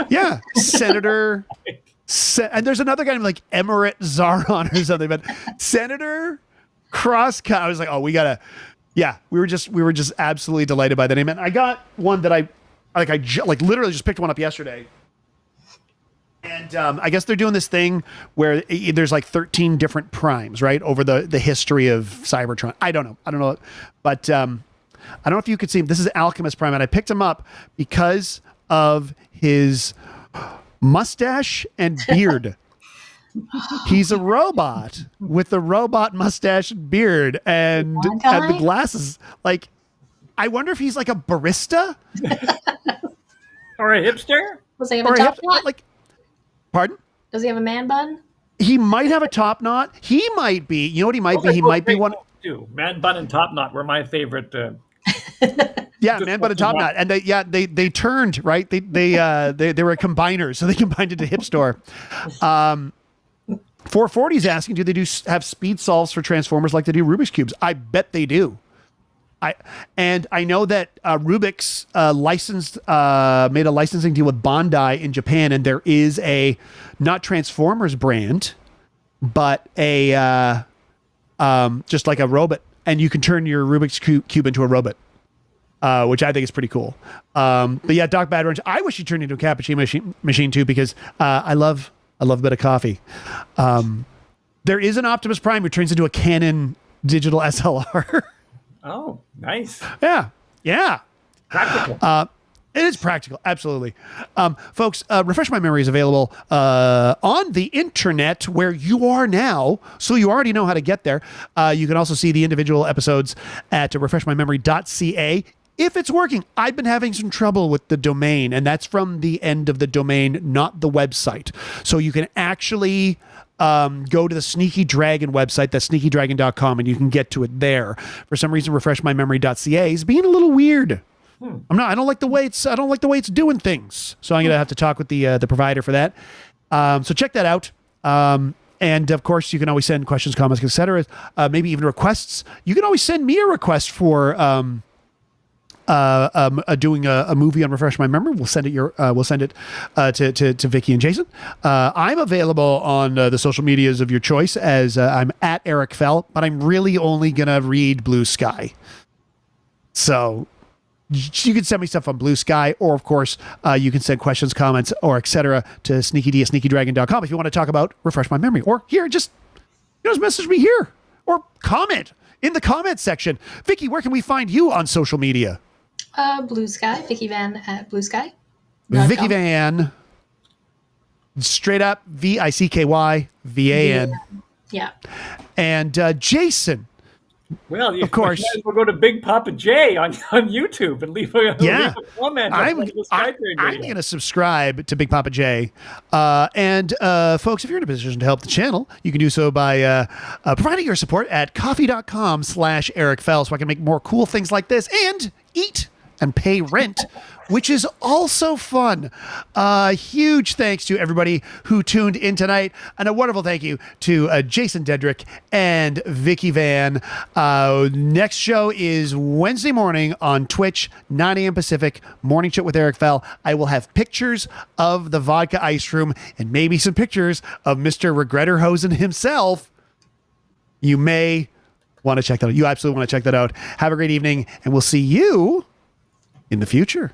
Yeah. Senator. And there's another guy named like Emirate Zaron or something, but Senator Crosscut. I was like, oh, we were just absolutely delighted by the name. And I got one that I literally just picked one up yesterday. And I guess they're doing this thing where there's like 13 different primes, right, over the history of Cybertron. I don't know, but I don't know if you could see him. This is Alchemist Prime, and I picked him up because of his mustache and beard. He's a robot with a robot mustache and beard and the glasses. Like, I wonder if he's like a barista or a hipster. Was he have a top knot? Like, pardon? Does he have a man bun? He might have a top knot. He might be. You know what he might be? He might be one. Too. Man bun and top knot were my favorite. Yeah, man bun and top knot, and they turned right. They were combiners, so they combined into Hip Store. 440 is asking, do they have speed solves for Transformers like they do Rubik's Cubes? I bet they do. I know that Rubik's made a licensing deal with Bandai in Japan, and there is a not Transformers brand, but a just like a robot, and you can turn your Rubik's cube into a robot, which I think is pretty cool. But yeah, Doc Bad Orange, I wish he turned into a cappuccino machine too, because I love a bit of coffee. There is an Optimus Prime who turns into a Canon digital SLR. Oh, nice. Yeah. Practical. It is practical, absolutely. Folks, Refresh My Memory is available on the internet where you are now, so you already know how to get there. You can also see the individual episodes at refreshmymemory.ca. If it's working, I've been having some trouble with the domain, and that's from the end of the domain, not the website. So you can actually go to the Sneaky Dragon website, that's sneakydragon.com, and you can get to it there. For some reason, refreshmymemory.ca is being a little weird. I don't like the way it's doing things. So I'm gonna have to talk with the provider for that. So check that out. And of course, you can always send questions, comments, etc. Maybe even requests. You can always send me a request for doing a movie on Refresh My Memory. We'll send it to Vicky and Jason. I'm available on the social medias of your choice as I'm at Eric Fell, but I'm really only gonna read Blue Sky. So you can send me stuff on Blue Sky, or of course, you can send questions, comments, or etc. to sneakyd@sneakydragon.com if you want to talk about Refresh My Memory. Or here, just message me here or comment in the comment section. Vicky, where can we find you on social media? Blue Sky, Vicky Van at Blue Sky. Vicky Van, straight up VICKYVAN. Yeah. And Jason. Well, of course, we'll go to Big Papa J on YouTube and leave a comment. I'm going to subscribe to Big Papa J. And folks, if you're in a position to help the channel, you can do so by providing your support at coffee.com/Eric Fell, so I can make more cool things like this and eat and pay rent, which is also fun. Huge thanks to everybody who tuned in tonight, and a wonderful thank you to Jason Dedrick and Vicky Van. Next show is Wednesday morning on Twitch, 9 a.m. Pacific, Morning Chat with Eric Fell. I will have pictures of the vodka ice room and maybe some pictures of Mr. Regretterhosen himself. You may want to check that out. You absolutely want to check that out. Have a great evening, and we'll see you in the future.